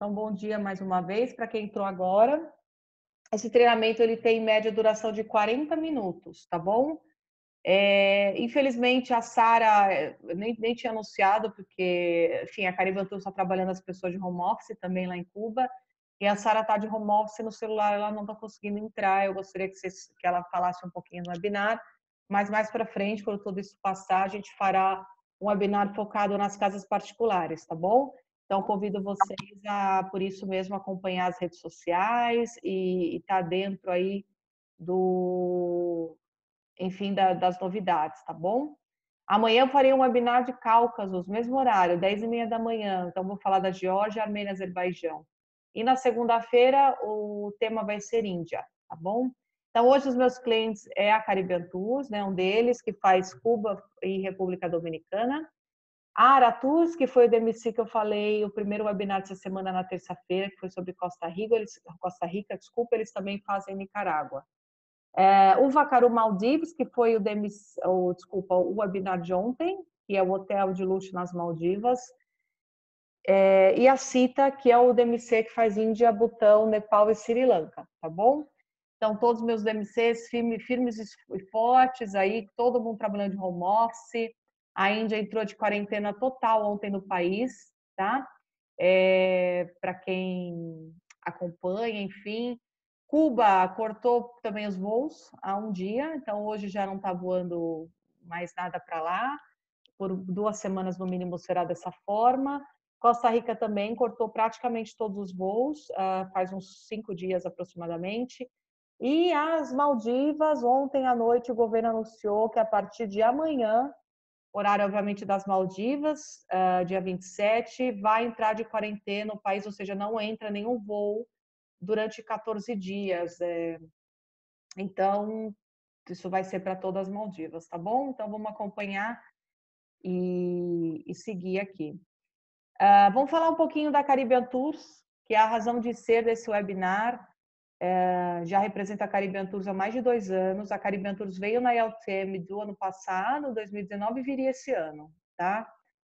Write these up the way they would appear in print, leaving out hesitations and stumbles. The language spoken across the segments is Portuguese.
Então, bom dia mais uma vez para quem entrou agora. Esse treinamento ele tem em média duração de 40 minutos, tá bom? Infelizmente a Sara nem tinha anunciado, porque, enfim, a Caribe Tour está trabalhando as pessoas de home office também lá em Cuba, e a Sara está de home office no celular, ela não está conseguindo entrar. Eu gostaria que ela falasse um pouquinho no webinar, mas mais para frente, quando tudo isso passar, a gente fará um webinar focado nas casas particulares, tá bom? Então, convido vocês a, por isso mesmo, acompanhar as redes sociais e estar dentro aí do, enfim, das novidades, tá bom? Amanhã eu farei um webinar de Cáucasos, mesmo horário, 10h30 da manhã. Então, vou falar da Geórgia, Armênia e Azerbaijão. E na segunda-feira, o tema vai ser Índia, tá bom? Então, hoje os meus clientes é a Caribbean Tours, né, um deles, que faz Cuba e República Dominicana. A Aratus, que foi o DMC que eu falei, o primeiro webinar dessa semana na terça-feira, que foi sobre Costa Rica, desculpa, eles também fazem Nicarágua. O Vacaru Maldives, que foi o webinar de ontem, que é o hotel de luxo nas Maldivas. E a CITA, que é o DMC que faz Índia, Butão, Nepal e Sri Lanka, tá bom? Então, todos os meus DMCs firmes e fortes aí, todo mundo trabalhando de home office. A Índia entrou de quarentena total ontem no país, tá? Para quem acompanha, enfim. Cuba cortou também os voos há um dia, então hoje já não está voando mais nada para lá. Por 2 semanas no mínimo será dessa forma. Costa Rica também cortou praticamente todos os voos, faz uns 5 dias aproximadamente. E as Maldivas, ontem à noite o governo anunciou que a partir de amanhã, horário obviamente das Maldivas, dia 27, vai entrar de quarentena no país, ou seja, não entra nenhum voo durante 14 dias. Então, isso vai ser para todas as Maldivas, tá bom? Então, vamos acompanhar e seguir aqui. Vamos falar um pouquinho da Caribbean Tours, que é a razão de ser desse webinar. Já representa a Caribbean Tours há mais de 2 anos. A Caribbean Tours veio na IELTM do ano passado, 2019, e viria esse ano, tá?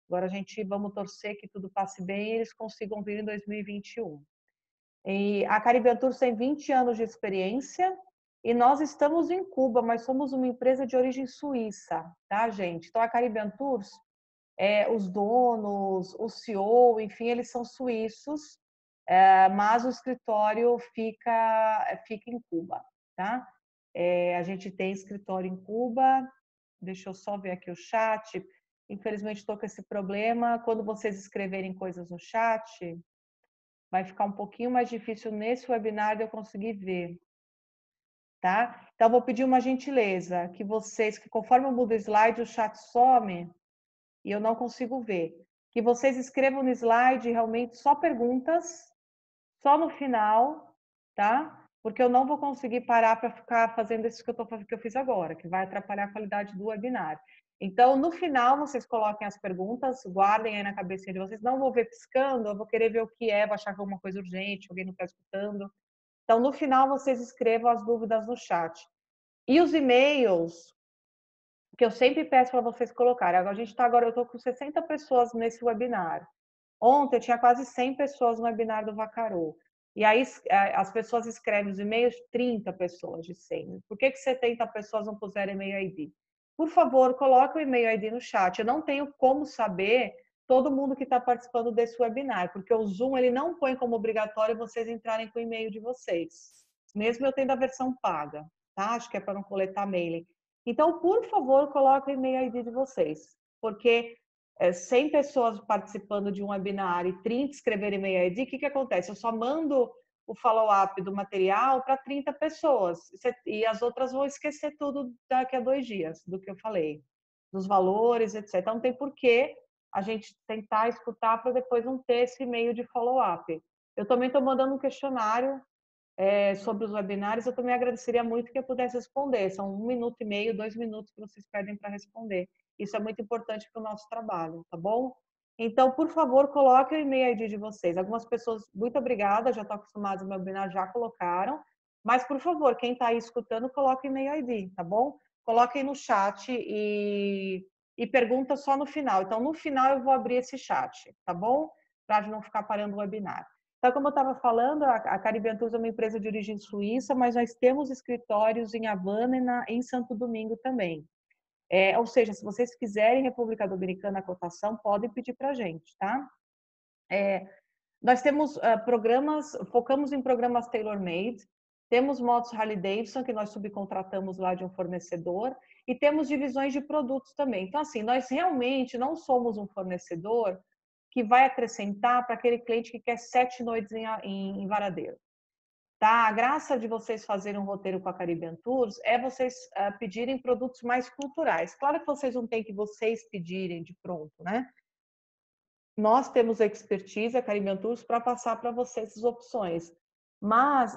Agora vamos torcer que tudo passe bem e eles consigam vir em 2021. E a Caribbean Tours tem 20 anos de experiência e nós estamos em Cuba, mas somos uma empresa de origem suíça, tá, gente? Então, a Caribbean Tours, os donos, o CEO, enfim, eles são suíços, mas o escritório fica em Cuba, tá? A gente tem escritório em Cuba. Deixa eu só ver aqui o chat. Infelizmente, estou com esse problema. Quando vocês escreverem coisas no chat, vai ficar um pouquinho mais difícil nesse webinar de eu conseguir ver, tá? Então, vou pedir uma gentileza, que conforme eu mudo o slide, o chat some e eu não consigo ver. Que vocês escrevam no slide realmente só perguntas, só no final, tá? Porque eu não vou conseguir parar para ficar fazendo isso que eu fiz agora, que vai atrapalhar a qualidade do webinar. Então, no final, vocês coloquem as perguntas, guardem aí na cabecinha de vocês. Não vou ver piscando, eu vou querer ver o que é, vou achar que é alguma coisa urgente, alguém não está escutando. Então, no final, vocês escrevam as dúvidas no chat. E os e-mails, que eu sempre peço para vocês colocarem. Agora eu estou com 60 pessoas nesse webinar. Ontem eu tinha quase 100 pessoas no webinar do Vacaru. E aí as pessoas escrevem os e-mails, 30 pessoas de 100. Por que 70 pessoas não puseram e-mail ID? Por favor, coloque o e-mail ID no chat. Eu não tenho como saber todo mundo que está participando desse webinar, porque o Zoom ele não põe como obrigatório vocês entrarem com o e-mail de vocês, mesmo eu tendo a versão paga, tá? Acho que é para não coletar mailing. Então, por favor, coloque o e-mail ID de vocês, porque 100 pessoas participando de um webinar e 30 escreverem e-mail ID, o que acontece? Eu só mando o follow-up do material para 30 pessoas e as outras vão esquecer tudo daqui a 2 dias do que eu falei, dos valores, etc. Então, não tem porquê a gente tentar escutar para depois não ter esse e-mail de follow-up. Eu também estou mandando um questionário sobre os webinários, eu também agradeceria muito que eu pudesse responder. São 1 minuto e meio, 2 minutos que vocês perdem para responder. Isso é muito importante para o nosso trabalho, tá bom? Então, por favor, coloque o e-mail ID de vocês. Algumas pessoas, muito obrigada, já estão acostumadas no meu webinar, já colocaram. Mas, por favor, quem está aí escutando, coloque o e-mail ID, tá bom? Coloquem no chat e pergunta só no final. Então, no final eu vou abrir esse chat, tá bom? Para não ficar parando o webinar. Então, como eu estava falando, a Caribe Tours é uma empresa de origem suíça, mas nós temos escritórios em Havana e em Santo Domingo também. Ou seja, se vocês quiserem República Dominicana a cotação, podem pedir para a gente, tá? Nós temos programas, focamos em programas tailor-made, temos motos Harley-Davidson, que nós subcontratamos lá de um fornecedor, e temos divisões de produtos também. Então, assim, nós realmente não somos um fornecedor que vai acrescentar para aquele cliente que quer 7 noites em Varadeiro. Tá? A graça de vocês fazerem um roteiro com a Caribbean Tours é vocês pedirem produtos mais culturais. Claro que vocês não têm que vocês pedirem de pronto, né? Nós temos a expertise, a Caribbean Tours, para passar para vocês as opções. Mas,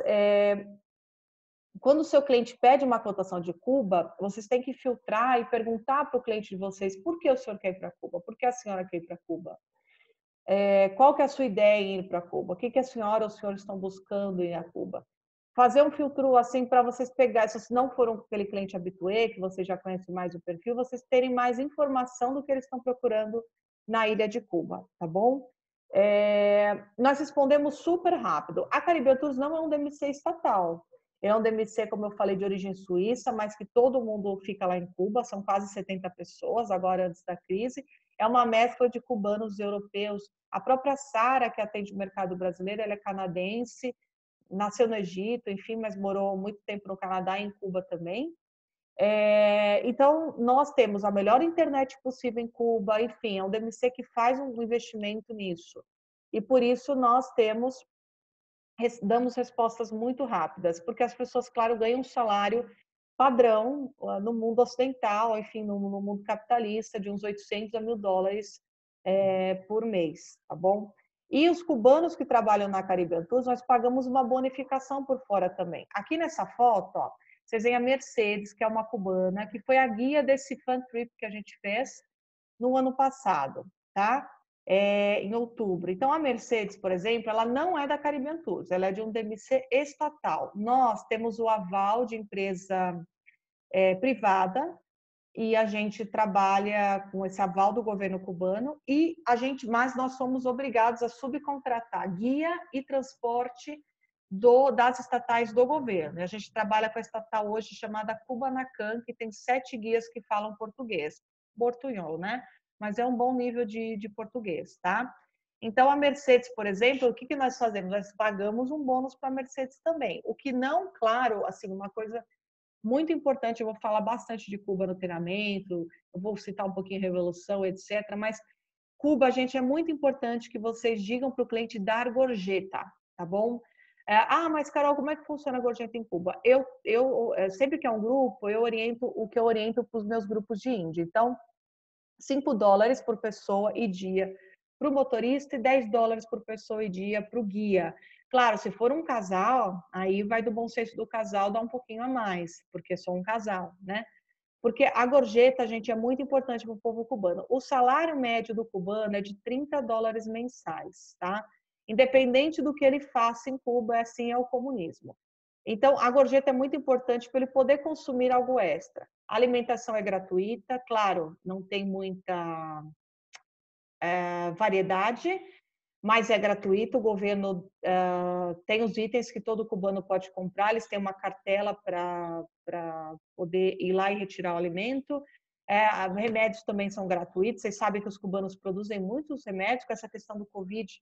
quando o seu cliente pede uma cotação de Cuba, vocês têm que filtrar e perguntar para o cliente de vocês por que o senhor quer ir para Cuba? Por que a senhora quer ir para Cuba? Qual que é a sua ideia em ir para Cuba? O que a senhora ou o senhor estão buscando em ir a Cuba? Fazer um filtro assim para vocês pegar, se não for aquele cliente habitué, que você já conhece mais o perfil, vocês terem mais informação do que eles estão procurando na ilha de Cuba, tá bom? Nós respondemos super rápido. A Caribbean Tours não é um DMC estatal. É um DMC, como eu falei, de origem suíça, mas que todo mundo fica lá em Cuba, são quase 70 pessoas, agora antes da crise. É uma mescla de cubanos e europeus. A própria Sara, que atende o mercado brasileiro, ela é canadense, nasceu no Egito, enfim, mas morou muito tempo no Canadá e em Cuba também. Então, nós temos a melhor internet possível em Cuba, enfim, é um DMC que faz um investimento nisso. E por isso nós damos respostas muito rápidas, porque as pessoas, claro, ganham um salário padrão no mundo ocidental, enfim, no mundo capitalista, de uns 800 a $1.000 por mês, tá bom? E os cubanos que trabalham na Caribbean Tours, nós pagamos uma bonificação por fora também. Aqui nessa foto, ó, vocês veem a Mercedes, que é uma cubana, que foi a guia desse fan trip que a gente fez no ano passado, tá? Em outubro. Então, a Mercedes, por exemplo, ela não é da Caribbean Tours, ela é de um DMC estatal. Nós temos o aval de empresa privada e a gente trabalha com esse aval do governo cubano mas nós somos obrigados a subcontratar guia e transporte das estatais do governo. A gente trabalha com a estatal hoje chamada Cubanacan, que tem 7 guias que falam português, portunhol, né? Mas é um bom nível de português, tá? Então, a Mercedes, por exemplo, o que nós fazemos? Nós pagamos um bônus para a Mercedes também. O que não, claro, assim, uma coisa muito importante, eu vou falar bastante de Cuba no treinamento, eu vou citar um pouquinho Revolução, etc. Mas Cuba, gente, é muito importante que vocês digam para o cliente dar gorjeta, tá bom? Mas Carol, como é que funciona a gorjeta em Cuba? Sempre que é um grupo, eu oriento o que eu oriento para os meus grupos de Índia. Então, $5 por pessoa e dia para o motorista e $10 por pessoa e dia para o guia. Claro, se for um casal, aí vai do bom senso do casal dar um pouquinho a mais, porque sou um casal, né? Porque a gorjeta, gente, é muito importante para o povo cubano. O salário médio do cubano é de $30 mensais, tá? Independente do que ele faça em Cuba, assim é o comunismo. Então, a gorjeta é muito importante para ele poder consumir algo extra. A alimentação é gratuita, claro, não tem muita variedade, mas é gratuito. O governo tem os itens que todo cubano pode comprar, eles têm uma cartela para poder ir lá e retirar o alimento. Remédios também são gratuitos. Vocês sabem que os cubanos produzem muitos remédios, com essa questão do Covid.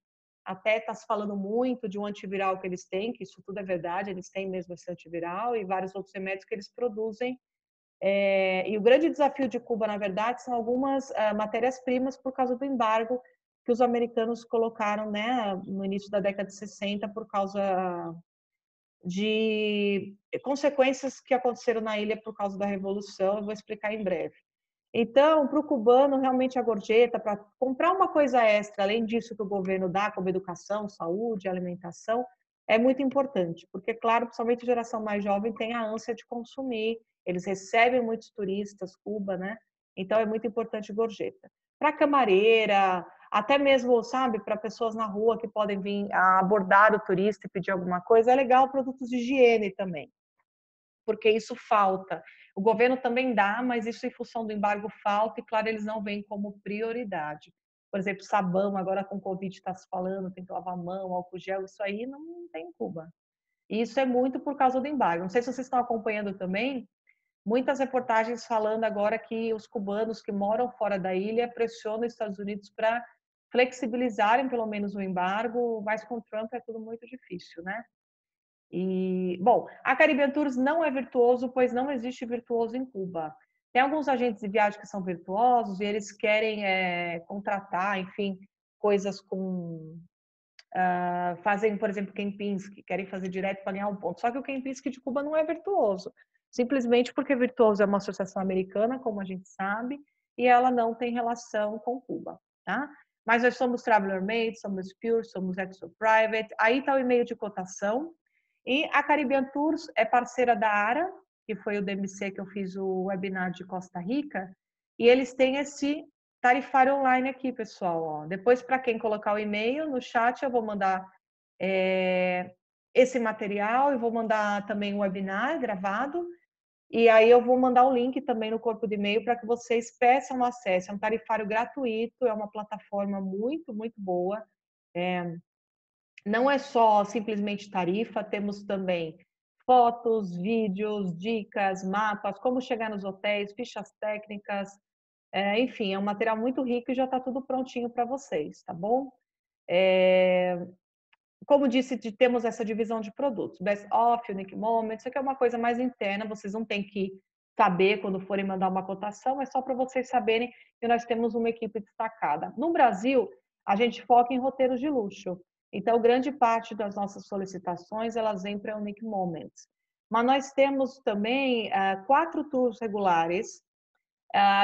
Até está se falando muito de um antiviral que eles têm, que isso tudo é verdade, eles têm mesmo esse antiviral e vários outros remédios que eles produzem. E o grande desafio de Cuba, na verdade, são algumas matérias-primas por causa do embargo que os americanos colocaram, né, no início da década de 60 por causa de consequências que aconteceram na ilha por causa da Revolução. Eu vou explicar em breve. Então, para o cubano, realmente a gorjeta, para comprar uma coisa extra, além disso que o governo dá, como educação, saúde, alimentação, é muito importante, porque, claro, principalmente a geração mais jovem tem a ânsia de consumir, eles recebem muitos turistas, Cuba, né? Então, é muito importante gorjeta. Para camareira, até mesmo, sabe, para pessoas na rua que podem vir a abordar o turista e pedir alguma coisa, é legal produtos de higiene também, porque isso falta. O governo também dá, mas isso em função do embargo falta e, claro, eles não veem como prioridade. por exemplo, sabão, agora com o Covid está se falando, tem que lavar a mão, álcool gel, isso aí não tem em Cuba. E isso é muito por causa do embargo. Não sei se vocês estão acompanhando também, muitas reportagens falando agora que os cubanos que moram fora da ilha pressionam os Estados Unidos para flexibilizarem pelo menos o embargo, mas com Trump é tudo muito difícil, né? E, bom, a Caribbean Tours não é virtuoso, pois não existe virtuoso em Cuba. Tem alguns agentes de viagem que são virtuosos e eles querem contratar, enfim, coisas com... fazem, por exemplo, Kempinski, querem fazer direto para ganhar um ponto. Só que o Kempinski de Cuba não é virtuoso, simplesmente porque virtuoso é uma associação americana, como a gente sabe, e ela não tem relação com Cuba, tá? Mas nós somos Traveler Made, somos Pure, somos Exo Private, aí está o e-mail de cotação. E a Caribbean Tours é parceira da ARA, que foi o DMC que eu fiz o webinar de Costa Rica, e eles têm esse tarifário online aqui, pessoal. Ó. Depois, para quem colocar o e-mail no chat, eu vou mandar esse material, eu vou mandar também um webinar gravado, e aí eu vou mandar o link também no corpo de e-mail para que vocês peçam acesso. É um tarifário gratuito, é uma plataforma muito, muito boa. Não é só simplesmente tarifa, temos também fotos, vídeos, dicas, mapas, como chegar nos hotéis, fichas técnicas, enfim, é um material muito rico e já está tudo prontinho para vocês, tá bom? Como disse, temos essa divisão de produtos, Best Off, Unique Moment, isso aqui é uma coisa mais interna, vocês não têm que saber quando forem mandar uma cotação, é só para vocês saberem que nós temos uma equipe destacada. No Brasil, a gente foca em roteiros de luxo, então grande parte das nossas solicitações, elas vêm para Unique Moments. Mas nós temos também 4 tours regulares,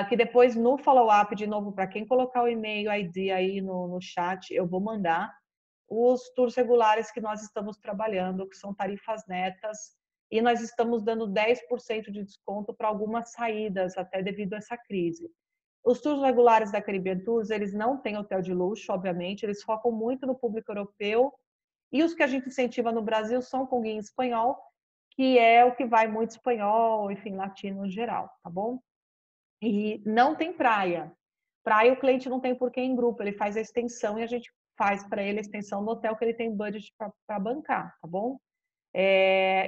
que depois no follow-up, de novo, para quem colocar o e-mail ID aí no chat, eu vou mandar os tours regulares que nós estamos trabalhando, que são tarifas netas, e nós estamos dando 10% de desconto para algumas saídas, até devido a essa crise. Os tours regulares da Caribbean Tours, eles não têm hotel de luxo, obviamente, eles focam muito no público europeu, e os que a gente incentiva no Brasil são com guia em espanhol, que é o que vai muito espanhol, enfim, latino no geral, tá bom? E não tem praia. Praia o cliente não tem por que ir em grupo, ele faz a extensão e a gente faz para ele a extensão do hotel que ele tem budget para bancar, tá bom?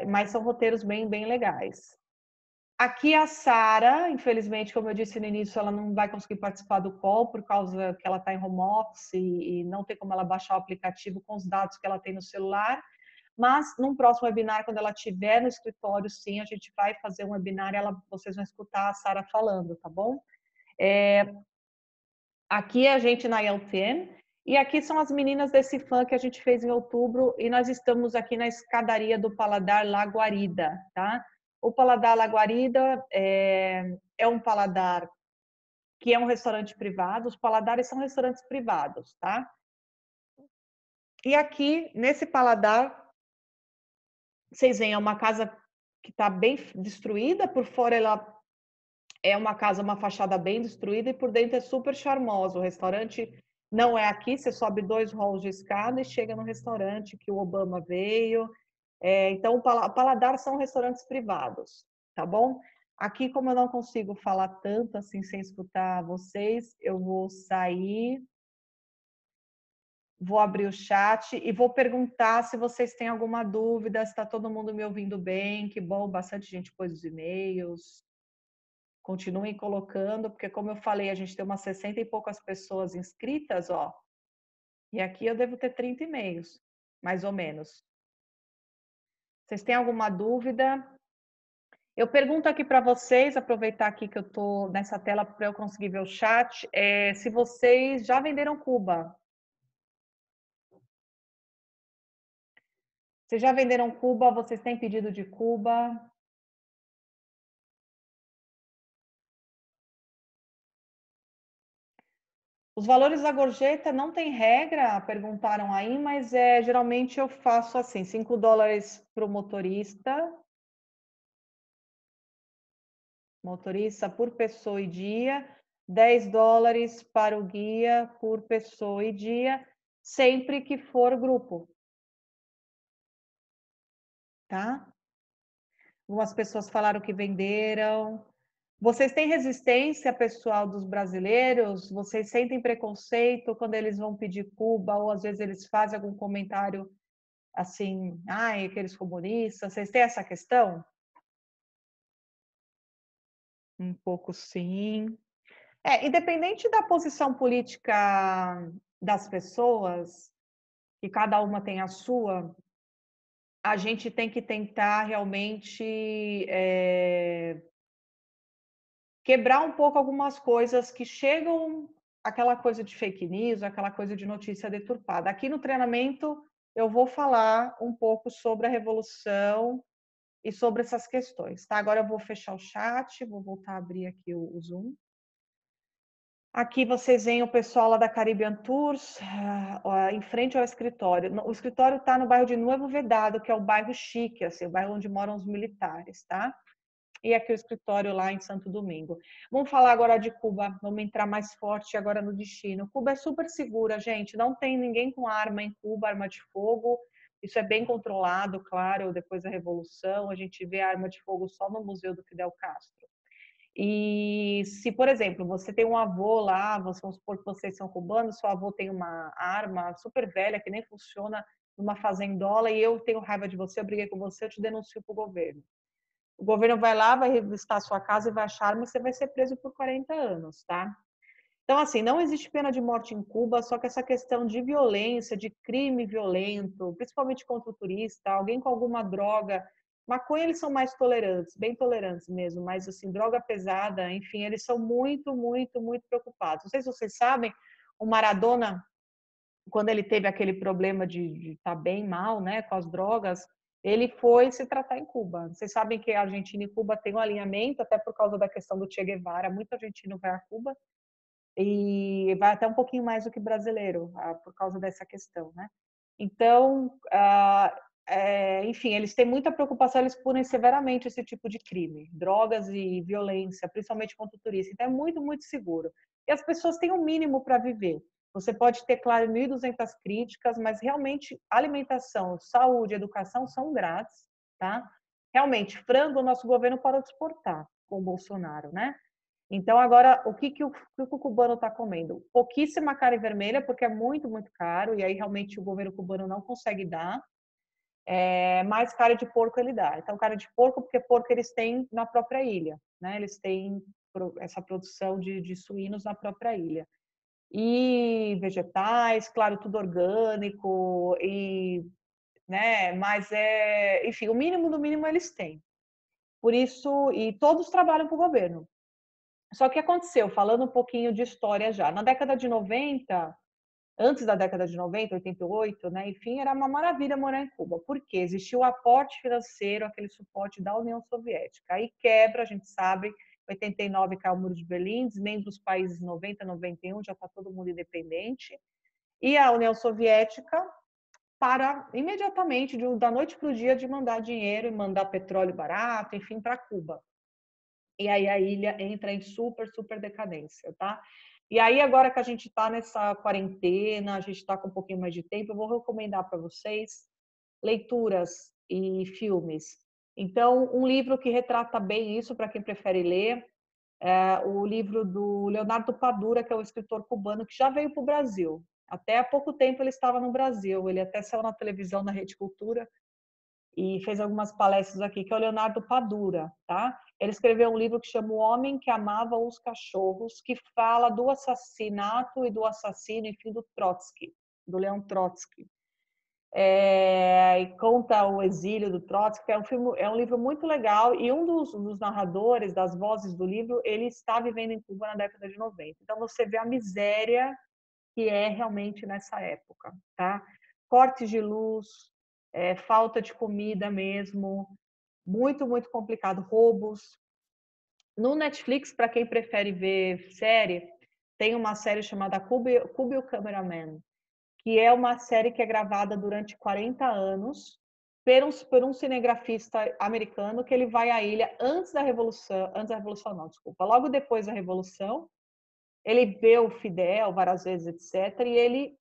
Mas são roteiros bem, bem legais. Aqui a Sara, infelizmente, como eu disse no início, ela não vai conseguir participar do call por causa que ela está em home office e não tem como ela baixar o aplicativo com os dados que ela tem no celular. Mas num próximo webinar, quando ela estiver no escritório, sim, a gente vai fazer um webinar e vocês vão escutar a Sara falando, tá bom? Aqui é a gente na LTN, e aqui são as meninas desse fã que a gente fez em outubro, e nós estamos aqui na escadaria do Paladar Laguarida, tá? O Paladar Laguarida é um paladar que é um restaurante privado, os paladares são restaurantes privados, tá? E aqui, nesse paladar, vocês veem, é uma casa que está bem destruída, por fora ela é uma casa, uma fachada bem destruída, e por dentro é super charmosa. O restaurante não é aqui, você sobe 2 halls de escada e chega no restaurante que o Obama veio. Então, o Paladar são restaurantes privados, tá bom? Aqui, como eu não consigo falar tanto assim sem escutar vocês, eu vou sair, vou abrir o chat e vou perguntar se vocês têm alguma dúvida, se está todo mundo me ouvindo bem. Que bom, bastante gente pôs os e-mails. Continuem colocando, porque como eu falei, a gente tem umas 60 e poucas pessoas inscritas, ó. E aqui eu devo ter 30 e-mails, mais ou menos. Vocês têm alguma dúvida? Eu pergunto aqui para vocês, aproveitar aqui que eu estou nessa tela para eu conseguir ver o chat, se vocês já venderam Cuba. Vocês já venderam Cuba? Vocês têm pedido de Cuba? Os valores da gorjeta não tem regra, perguntaram aí, mas geralmente eu faço assim, $5 para o motorista por pessoa e dia, $10 para o guia por pessoa e dia, sempre que for grupo. Tá? Algumas pessoas falaram que venderam. Vocês têm resistência, pessoal, dos brasileiros? Vocês sentem preconceito quando eles vão pedir Cuba, ou às vezes eles fazem algum comentário assim, ai, aqueles comunistas? Vocês têm essa questão? Um pouco sim. Independente da posição política das pessoas, que cada uma tem a sua, a gente tem que tentar realmente quebrar um pouco algumas coisas que chegam, aquela coisa de fake news, aquela coisa de notícia deturpada. Aqui no treinamento eu vou falar um pouco sobre a revolução e sobre essas questões, tá? Agora eu vou fechar o chat, vou voltar a abrir aqui o Zoom. Aqui vocês veem o pessoal lá da Caribbean Tours, em frente ao escritório. O escritório está no bairro de Novo Vedado, que é o bairro chique, assim, o bairro onde moram os militares, tá? E aqui o escritório lá em Santo Domingo. Vamos falar agora de Cuba, vamos entrar mais forte agora no destino. Cuba é super segura, gente, não tem ninguém com arma em Cuba, arma de fogo. Isso é bem controlado, claro, depois da Revolução, a gente vê a arma de fogo só no Museu do Fidel Castro. E se, por exemplo, você tem um avô lá, vamos supor que vocês são cubanos, seu avô tem uma arma super velha que nem funciona numa fazendola e eu tenho raiva de você, eu briguei com você, eu te denuncio para o governo. O governo vai lá, vai revistar a sua casa e vai achar arma e você vai ser preso por 40 anos, tá? Então, assim, não existe pena de morte em Cuba, só que essa questão de violência, de crime violento, principalmente contra o turista, alguém com alguma droga, maconha eles são mais tolerantes, bem tolerantes mesmo, mas assim, droga pesada, enfim, eles são muito, muito, muito preocupados. Não sei se vocês sabem, o Maradona, quando ele teve aquele problema de estar bem mal, né, com as drogas, ele foi se tratar em Cuba. Vocês sabem que a Argentina e Cuba têm um alinhamento, até por causa da questão do Che Guevara, muito argentino vai a Cuba, e vai até um pouquinho mais do que brasileiro, por causa dessa questão, né? Então, enfim, eles têm muita preocupação, eles punem severamente esse tipo de crime, drogas e violência, principalmente contra o turista. Então, é muito, muito seguro. E as pessoas têm um mínimo para viver. Você pode ter, claro, 1.200 críticas, mas realmente alimentação, saúde, educação são grátis, tá? Realmente, frango o nosso governo parou de exportar com o Bolsonaro, né? Então, agora, o que o cubano está comendo? Pouquíssima carne vermelha, porque é muito, muito caro, e aí realmente o governo cubano não consegue dar, mais carne de porco ele dá. Então, carne de porco, porque porco eles têm na própria ilha, né? Eles têm essa produção de suínos na própria ilha. E vegetais, claro, tudo orgânico, e, né? Mas, enfim, o mínimo do mínimo eles têm. Por isso, e todos trabalham para o governo. Só que aconteceu, falando um pouquinho de história já, na década de 90, antes da década de 90, 88, né, enfim, era uma maravilha morar em Cuba, porque existia o aporte financeiro, aquele suporte da União Soviética. Aí quebra, a gente sabe, em 89 caiu o Muro de Berlim, desmembra os países em 90, 91, já está todo mundo independente, e a União Soviética para imediatamente, da noite para o dia, de mandar dinheiro e mandar petróleo barato, enfim, para Cuba. E aí a ilha entra em super, super decadência, tá? E aí, agora que a gente está nessa quarentena, a gente está com um pouquinho mais de tempo, eu vou recomendar para vocês leituras e filmes. Então, um livro que retrata bem isso, para quem prefere ler, é o livro do Leonardo Padura, que é um escritor cubano que já veio para o Brasil. Até há pouco tempo ele estava no Brasil, ele até saiu na televisão, na Rede Cultura, e fez algumas palestras aqui, que é o Leonardo Padura, tá? Ele escreveu um livro que chama O Homem que Amava os Cachorros, que fala do assassinato e do assassino, enfim, do Trotsky, do Leon Trotsky. E conta o exílio do Trotsky, é um livro muito legal, e um dos narradores, das vozes do livro, ele está vivendo em Cuba na década de 90. Então, você vê a miséria que é realmente nessa época, tá? Cortes de luz, falta de comida mesmo, muito, muito complicado, roubos. No Netflix, para quem prefere ver série, tem uma série chamada Cube o Cameraman, que é uma série que é gravada durante 40 anos por um cinegrafista americano que ele vai à ilha antes da Revolução não, desculpa, logo depois da Revolução, ele vê o Fidel várias vezes, etc., e ele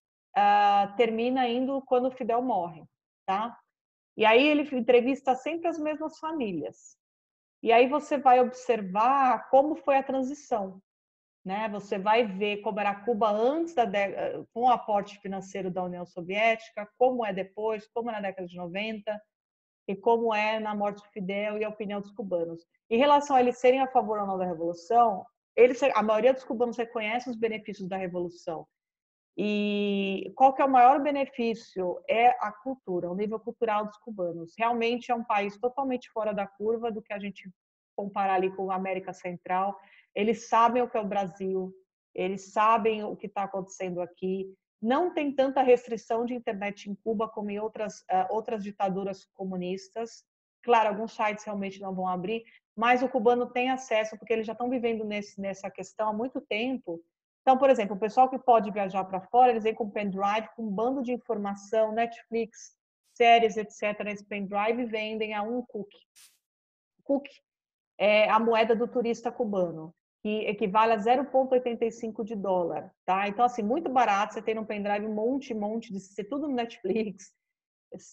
termina indo quando o Fidel morre, tá? E aí ele entrevista sempre as mesmas famílias. E aí você vai observar como foi a transição, né? Você vai ver como era Cuba antes com o aporte financeiro da União Soviética, como é depois, como é na década de 90 e como é na morte de Fidel e a opinião dos cubanos. Em relação a eles serem a favor ou não da revolução, a maioria dos cubanos reconhece os benefícios da revolução. E qual que é o maior benefício? É a cultura, o nível cultural dos cubanos. Realmente é um país totalmente fora da curva do que a gente comparar ali com a América Central. Eles sabem o que é o Brasil, eles sabem o que está acontecendo aqui. Não tem tanta restrição de internet em Cuba como em outras ditaduras comunistas. Claro, alguns sites realmente não vão abrir, mas o cubano tem acesso, porque eles já estão vivendo nessa questão há muito tempo. Então, por exemplo, o pessoal que pode viajar para fora, eles vêm com pendrive, com um bando de informação, Netflix, séries, etc. Nesse pendrive, e vendem a um cookie. Cookie é a moeda do turista cubano, que equivale a 0,85 de dólar, tá? Então, assim, muito barato, você tem no pendrive um monte de ser tudo no Netflix,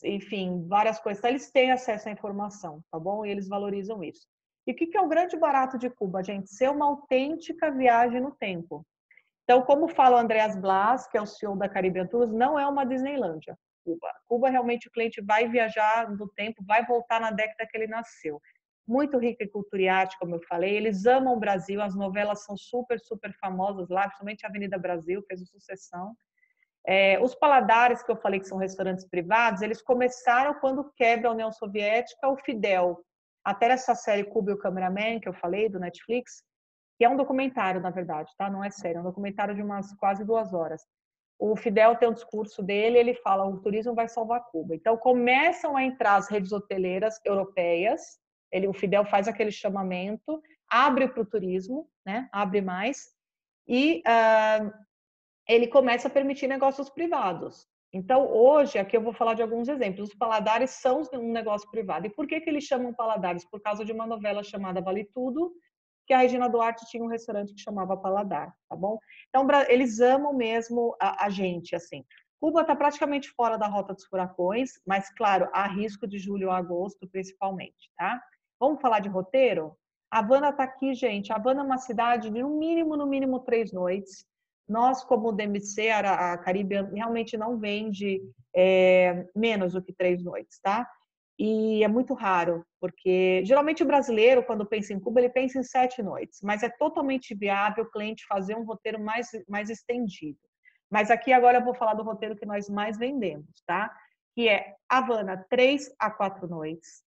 enfim, várias coisas. Então, eles têm acesso à informação, tá bom? E eles valorizam isso. E o que é o grande barato de Cuba, gente? Ser uma autêntica viagem no tempo. Então, como fala o Andreas Blas, que é o CEO da Caribbean Tours, não é uma Disneylândia, Cuba. Cuba, realmente, o cliente vai viajar no tempo, vai voltar na década que ele nasceu. Muito rica em cultura e arte, como eu falei. Eles amam o Brasil, as novelas são super, super famosas lá, principalmente a Avenida Brasil, fez o Sucessão. Os paladares, que eu falei que são restaurantes privados, eles começaram quando quebra a União Soviética, o Fidel. Até essa série Cuba e o Cameraman, que eu falei, do Netflix, que é um documentário, na verdade, tá? Não é série, é um documentário de umas quase 2 horas. O Fidel tem um discurso dele, ele fala: o turismo vai salvar Cuba. Então começam a entrar as redes hoteleiras europeias. O Fidel faz aquele chamamento, abre para o turismo, né? Abre mais e ele começa a permitir negócios privados. Então, hoje, aqui eu vou falar de alguns exemplos. Os paladares são um negócio privado. E por que eles chamam paladares? Por causa de uma novela chamada Vale Tudo, que a Regina Duarte tinha um restaurante que chamava Paladar, tá bom? Então, eles amam mesmo a gente, assim. Cuba está praticamente fora da rota dos furacões, mas, claro, há risco de julho a agosto, principalmente, tá? Vamos falar de roteiro? Havana está aqui, gente. Havana é uma cidade de, no mínimo, 3 noites. Nós, como DMC, a Caribbean, realmente não vende menos do que 3 noites, tá? E é muito raro, porque geralmente o brasileiro, quando pensa em Cuba, ele pensa em 7 noites, mas é totalmente viável o cliente fazer um roteiro mais estendido. Mas aqui agora eu vou falar do roteiro que nós mais vendemos, tá? Que é Havana, 3 a 4 noites.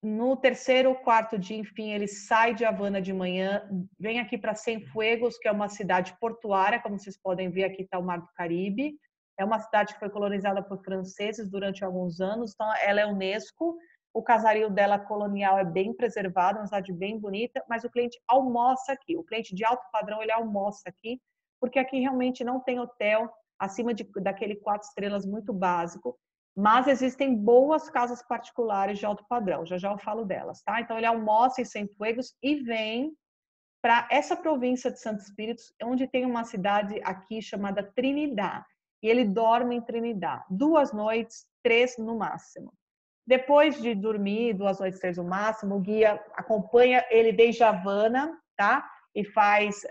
No terceiro ou quarto dia, enfim, ele sai de Havana de manhã, vem aqui para Cienfuegos, que é uma cidade portuária, como vocês podem ver, aqui está o Mar do Caribe. É uma cidade que foi colonizada por franceses durante alguns anos, então ela é Unesco. O casario dela colonial é bem preservado, uma cidade bem bonita, mas o cliente almoça aqui. O cliente de alto padrão, ele almoça aqui, porque aqui realmente não tem hotel acima daquele 4 estrelas muito básico. Mas existem boas casas particulares de alto padrão, já já eu falo delas, tá? Então ele almoça em Cienfuegos e vem para essa província de Santo Espírito, onde tem uma cidade aqui chamada Trinidad. E ele dorme em Trinidad 2 noites, 3 no máximo. Depois de dormir 2 noites, 3 no máximo, o guia acompanha ele desde Havana, tá? E faz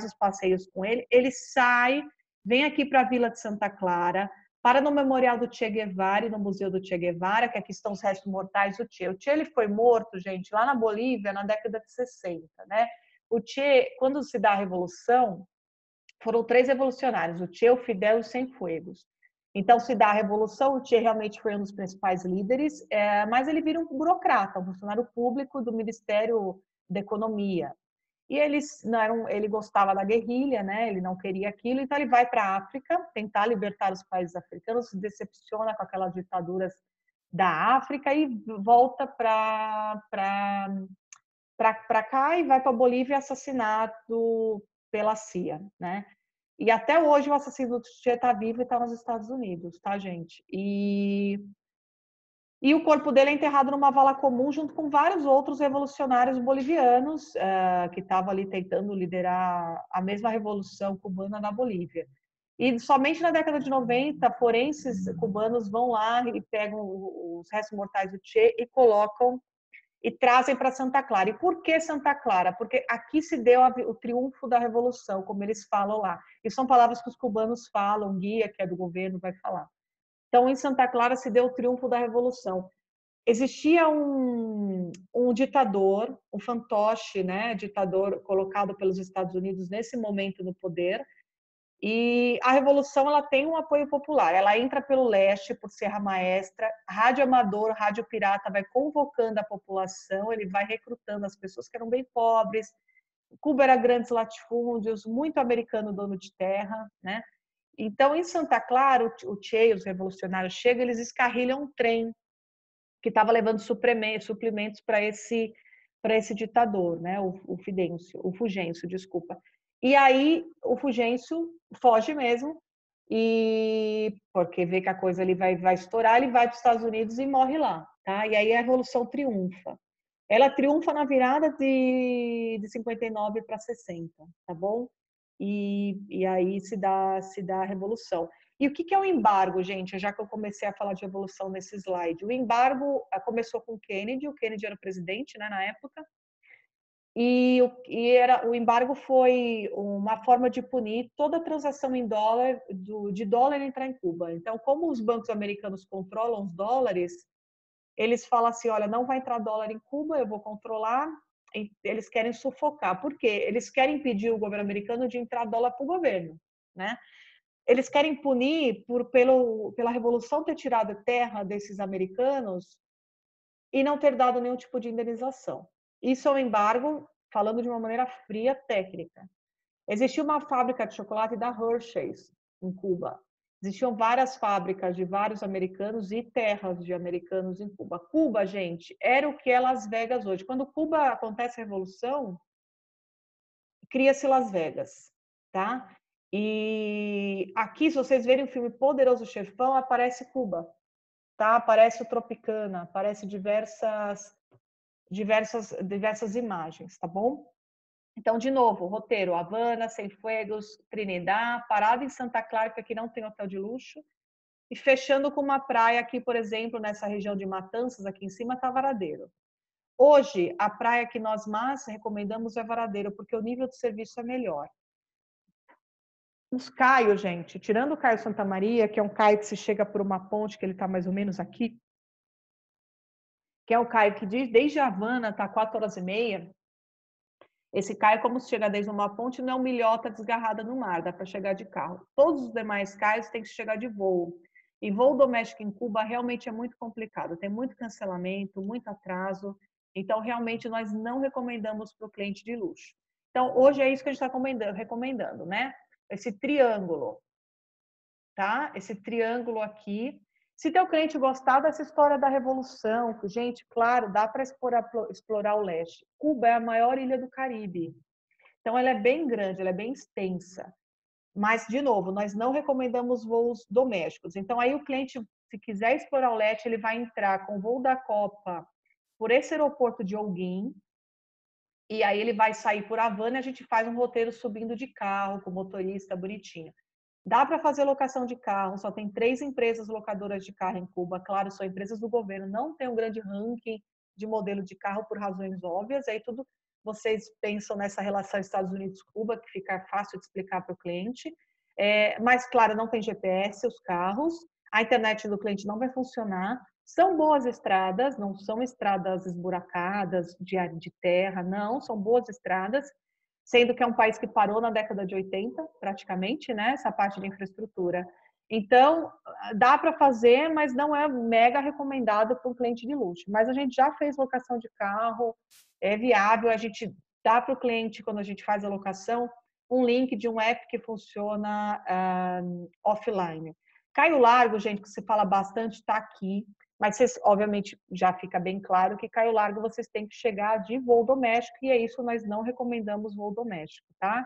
os passeios com ele. Ele sai, vem aqui para a Vila de Santa Clara, para no Memorial do Che Guevara e no Museu do Che Guevara, que aqui estão os restos mortais do Che. O Che ele foi morto, gente, lá na Bolívia, na década de 60, né? O Che, quando se dá a Revolução, foram 3 revolucionários, o Che, o Fidel e o Cienfuegos. Então, se dá a Revolução, o Che realmente foi um dos principais líderes, mas ele vira um burocrata, um funcionário público do Ministério da Economia. E ele gostava da guerrilha, né? Ele não queria aquilo, então ele vai para a África, tentar libertar os países africanos, se decepciona com aquelas ditaduras da África e volta para cá e vai para a Bolívia assassinado pela CIA, né? E até hoje o assassino do Che está vivo e está nos Estados Unidos, tá, gente? E o corpo dele é enterrado numa vala comum junto com vários outros revolucionários bolivianos que estavam ali tentando liderar a mesma revolução cubana na Bolívia. E somente na década de 90, forenses cubanos vão lá e pegam os restos mortais do Che e colocam e trazem para Santa Clara. E por que Santa Clara? Porque aqui se deu o triunfo da Revolução, como eles falam lá. E são palavras que os cubanos falam, o guia, que é do governo, vai falar. Então, em Santa Clara se deu o triunfo da Revolução. Existia um ditador, um fantoche, né, ditador colocado pelos Estados Unidos nesse momento no poder, e a Revolução ela tem um apoio popular. Ela entra pelo leste, por Serra Maestra, rádio amador, rádio pirata vai convocando a população, ele vai recrutando as pessoas que eram bem pobres. Cuba era grandes latifúndios, muito americano dono de terra, né? Então, em Santa Clara, o Che, os revolucionários chegam, eles escarrilham um trem que estava levando suprimentos para esse ditador, né? O Fulgêncio, desculpa. E aí o Fulgêncio foge mesmo e porque vê que a coisa ele vai estourar, ele vai para os Estados Unidos e morre lá, tá? E aí a revolução triunfa. Ela triunfa na virada de 59 para 60, tá bom? E aí se dá a revolução. E o que é o embargo, gente? Já que eu comecei a falar de evolução nesse slide. O embargo começou com o Kennedy era o presidente, né, na época, o embargo foi uma forma de punir toda a transação em dólar, de dólar entrar em Cuba. Então, como os bancos americanos controlam os dólares, eles falam assim, olha, não vai entrar dólar em Cuba, eu vou controlar. Eles querem sufocar. Por quê? Eles querem impedir o governo americano de entrar dólar para o governo, né? Eles querem punir pela revolução ter tirado terra desses americanos e não ter dado nenhum tipo de indenização. Isso é um embargo, falando de uma maneira fria, técnica. Existia uma fábrica de chocolate da Hershey's, em Cuba. Existiam várias fábricas de vários americanos e terras de americanos em Cuba. Cuba, gente, era o que é Las Vegas hoje. Quando Cuba acontece a revolução, cria-se Las Vegas, tá? E aqui, se vocês verem o filme Poderoso Chefão, aparece Cuba, tá? Aparece o Tropicana, aparece diversas imagens, tá bom? Então, de novo, roteiro: Havana, Cienfuegos, Trinidad, parada em Santa Clara, que aqui não tem hotel de luxo, e fechando com uma praia aqui, por exemplo, nessa região de Matanças, aqui em cima, tá Varadeiro. Hoje, a praia que nós mais recomendamos é Varadeiro, porque o nível de serviço é melhor. Os caios, gente, tirando o Caio Santa Maria, que é um caio que se chega por uma ponte, que ele está mais ou menos aqui, que é o caio que desde Havana está 4 horas e meia. Esse caio, como se chega desde uma ponte, não é uma ilhota desgarrada no mar, dá para chegar de carro. Todos os demais caios têm que chegar de voo. E voo doméstico em Cuba realmente é muito complicado, tem muito cancelamento, muito atraso. Então, realmente, nós não recomendamos para o cliente de luxo. Então, hoje é isso que a gente está recomendando, né? Esse triângulo, tá? Esse triângulo aqui. Se teu cliente gostar dessa história da revolução, gente, claro, dá para explorar o leste. Cuba é a maior ilha do Caribe. Então, ela é bem grande, ela é bem extensa. Mas, de novo, nós não recomendamos voos domésticos. Então, aí o cliente, se quiser explorar o leste, ele vai entrar com o voo da Copa por esse aeroporto de Holguín, e aí ele vai sair por Havana e a gente faz um roteiro subindo de carro, com motorista bonitinho. Dá para fazer locação de carro, só tem 3 empresas locadoras de carro em Cuba. Claro, são empresas do governo, não tem um grande ranking de modelo de carro por razões óbvias. Aí tudo vocês pensam nessa relação Estados Unidos-Cuba, que fica fácil de explicar para o cliente. Mas, claro, não tem GPS os carros, a internet do cliente não vai funcionar. São boas estradas, não são estradas esburacadas, de terra, não, são boas estradas, sendo que é um país que parou na década de 80, praticamente, né, essa parte de infraestrutura. Então, dá para fazer, mas não é mega recomendado para um cliente de luxo. Mas a gente já fez locação de carro, é viável, a gente dá para o cliente, quando a gente faz a locação, um link de um app que funciona offline. Caio Largo, gente, que se fala bastante, está aqui. Mas vocês, obviamente, já fica bem claro que Caio Largo vocês têm que chegar de voo doméstico, e é isso, nós não recomendamos voo doméstico, tá?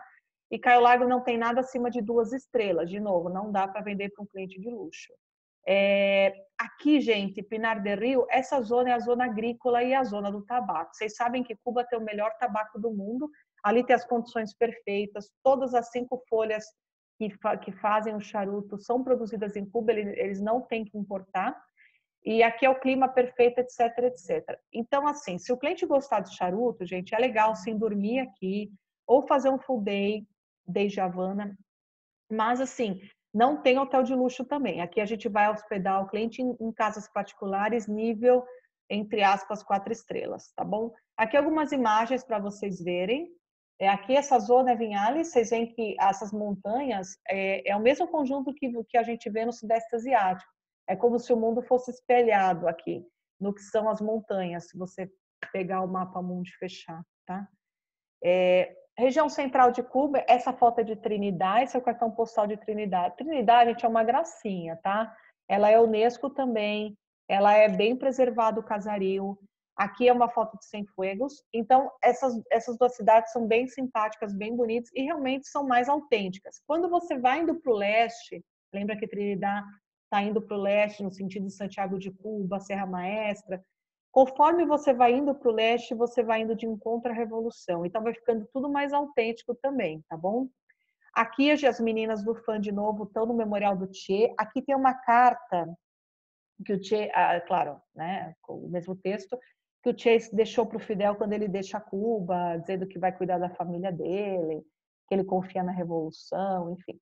E Caio Largo não tem nada acima de 2 estrelas, de novo, não dá para vender para um cliente de luxo. Aqui, gente, Pinar del Rio, essa zona é a zona agrícola e a zona do tabaco. Vocês sabem que Cuba tem o melhor tabaco do mundo, ali tem as condições perfeitas, todas as 5 folhas que fazem o charuto são produzidas em Cuba, eles não têm que importar. e aqui é o clima perfeito, etc, etc. Então, assim, se o cliente gostar de charuto, gente, é legal sim dormir aqui, ou fazer um full day, desde Havana, mas assim, não tem hotel de luxo também. Aqui a gente vai hospedar o cliente em casas particulares, nível, entre aspas, 4 estrelas, tá bom? Aqui algumas imagens para vocês verem. Aqui essa zona é Vinhales, vocês veem que essas montanhas é o mesmo conjunto que a gente vê no Sudeste Asiático. É como se o mundo fosse espelhado aqui, no que são as montanhas, se você pegar o mapa mundo e fechar, tá? Região central de Cuba, essa foto é de Trinidad, esse é o cartão postal de Trinidad. Trinidad, gente, é uma gracinha, tá? Ela é Unesco também, ela é bem preservado o casario. Aqui é uma foto de Cienfuegos. Então, essas duas cidades são bem simpáticas, bem bonitas e realmente são mais autênticas. Quando você vai indo para o leste, lembra que Trinidad está indo para o leste, no sentido de Santiago de Cuba, Serra Maestra. Conforme você vai indo para o leste, você vai indo de encontro à revolução. Então vai ficando tudo mais autêntico também, tá bom? Aqui as meninas do fã de novo estão no Memorial do Che. Aqui tem uma carta que o Che, claro, né, com o mesmo texto, que o Che deixou para o Fidel quando ele deixa Cuba, dizendo que vai cuidar da família dele, que ele confia na revolução, enfim.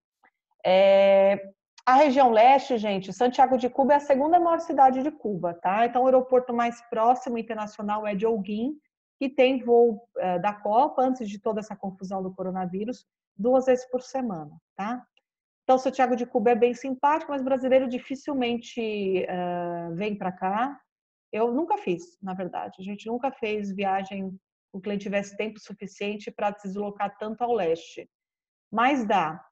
A região leste, gente, Santiago de Cuba é a segunda maior cidade de Cuba, tá? Então, o aeroporto mais próximo internacional é de Holguín, que tem voo da Copa, antes de toda essa confusão do coronavírus, 2 vezes por semana, tá? Então, Santiago de Cuba é bem simpático, mas brasileiro dificilmente vem para cá. Eu nunca fiz, na verdade. A gente nunca fez viagem, o cliente tivesse tempo suficiente para se deslocar tanto ao leste. Mas dá.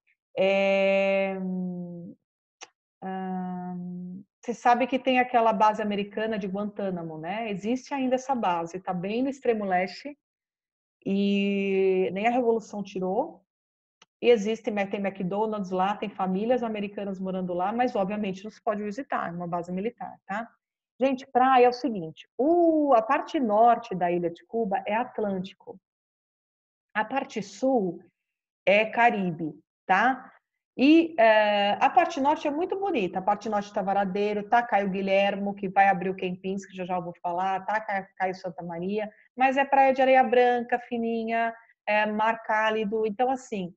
Você sabe que tem aquela base americana de Guantánamo, né? Existe ainda essa base, está bem no extremo leste e nem a Revolução tirou. E existe, tem McDonald's lá, tem famílias americanas morando lá, mas obviamente não se pode visitar, é uma base militar, tá? Gente, praia é o seguinte, a parte norte da ilha de Cuba é Atlântico, a parte sul é Caribe, tá? E a parte norte é muito bonita. A parte norte está Varadeiro, tá Caio Guilhermo, que vai abrir o Kempinski, que já vou falar, tá Caio Santa Maria, mas é praia de areia branca, fininha, mar cálido. Então, assim,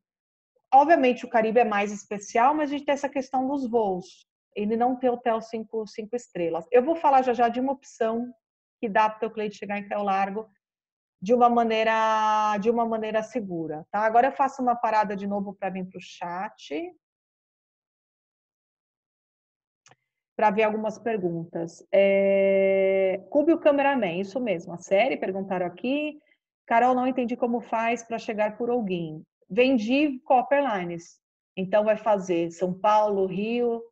obviamente o Caribe é mais especial, mas a gente tem essa questão dos voos. Ele não tem hotel 5 estrelas. Eu vou falar já já de uma opção que dá para o teu cliente chegar em Caio Largo, de uma maneira segura, tá? Agora eu faço uma parada de novo para vir para o chat, para ver algumas perguntas. Cube o Cameraman, isso mesmo, a série, perguntaram aqui. Carol, não entendi como faz para chegar por Holguín. Vendi Copper Lines, então vai fazer São Paulo, Rio,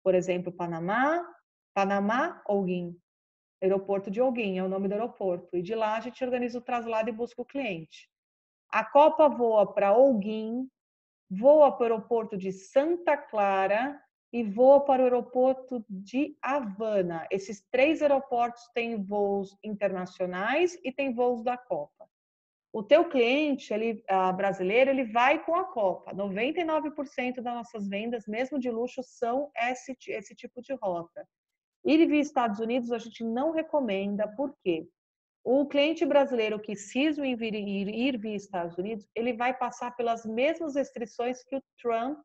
por exemplo, Panamá, Holguín. Aeroporto de Holguín é o nome do aeroporto. E de lá a gente organiza o traslado e busca o cliente. A Copa voa para Holguín, voa para o aeroporto de Santa Clara e voa para o aeroporto de Havana. Esses 3 aeroportos têm voos internacionais e têm voos da Copa. O teu cliente brasileiro, ele vai com a Copa. 99% das nossas vendas, mesmo de luxo, são esse tipo de rota. Ir via Estados Unidos a gente não recomenda, por quê? O cliente brasileiro que cisma em ir via Estados Unidos, ele vai passar pelas mesmas restrições que o Trump,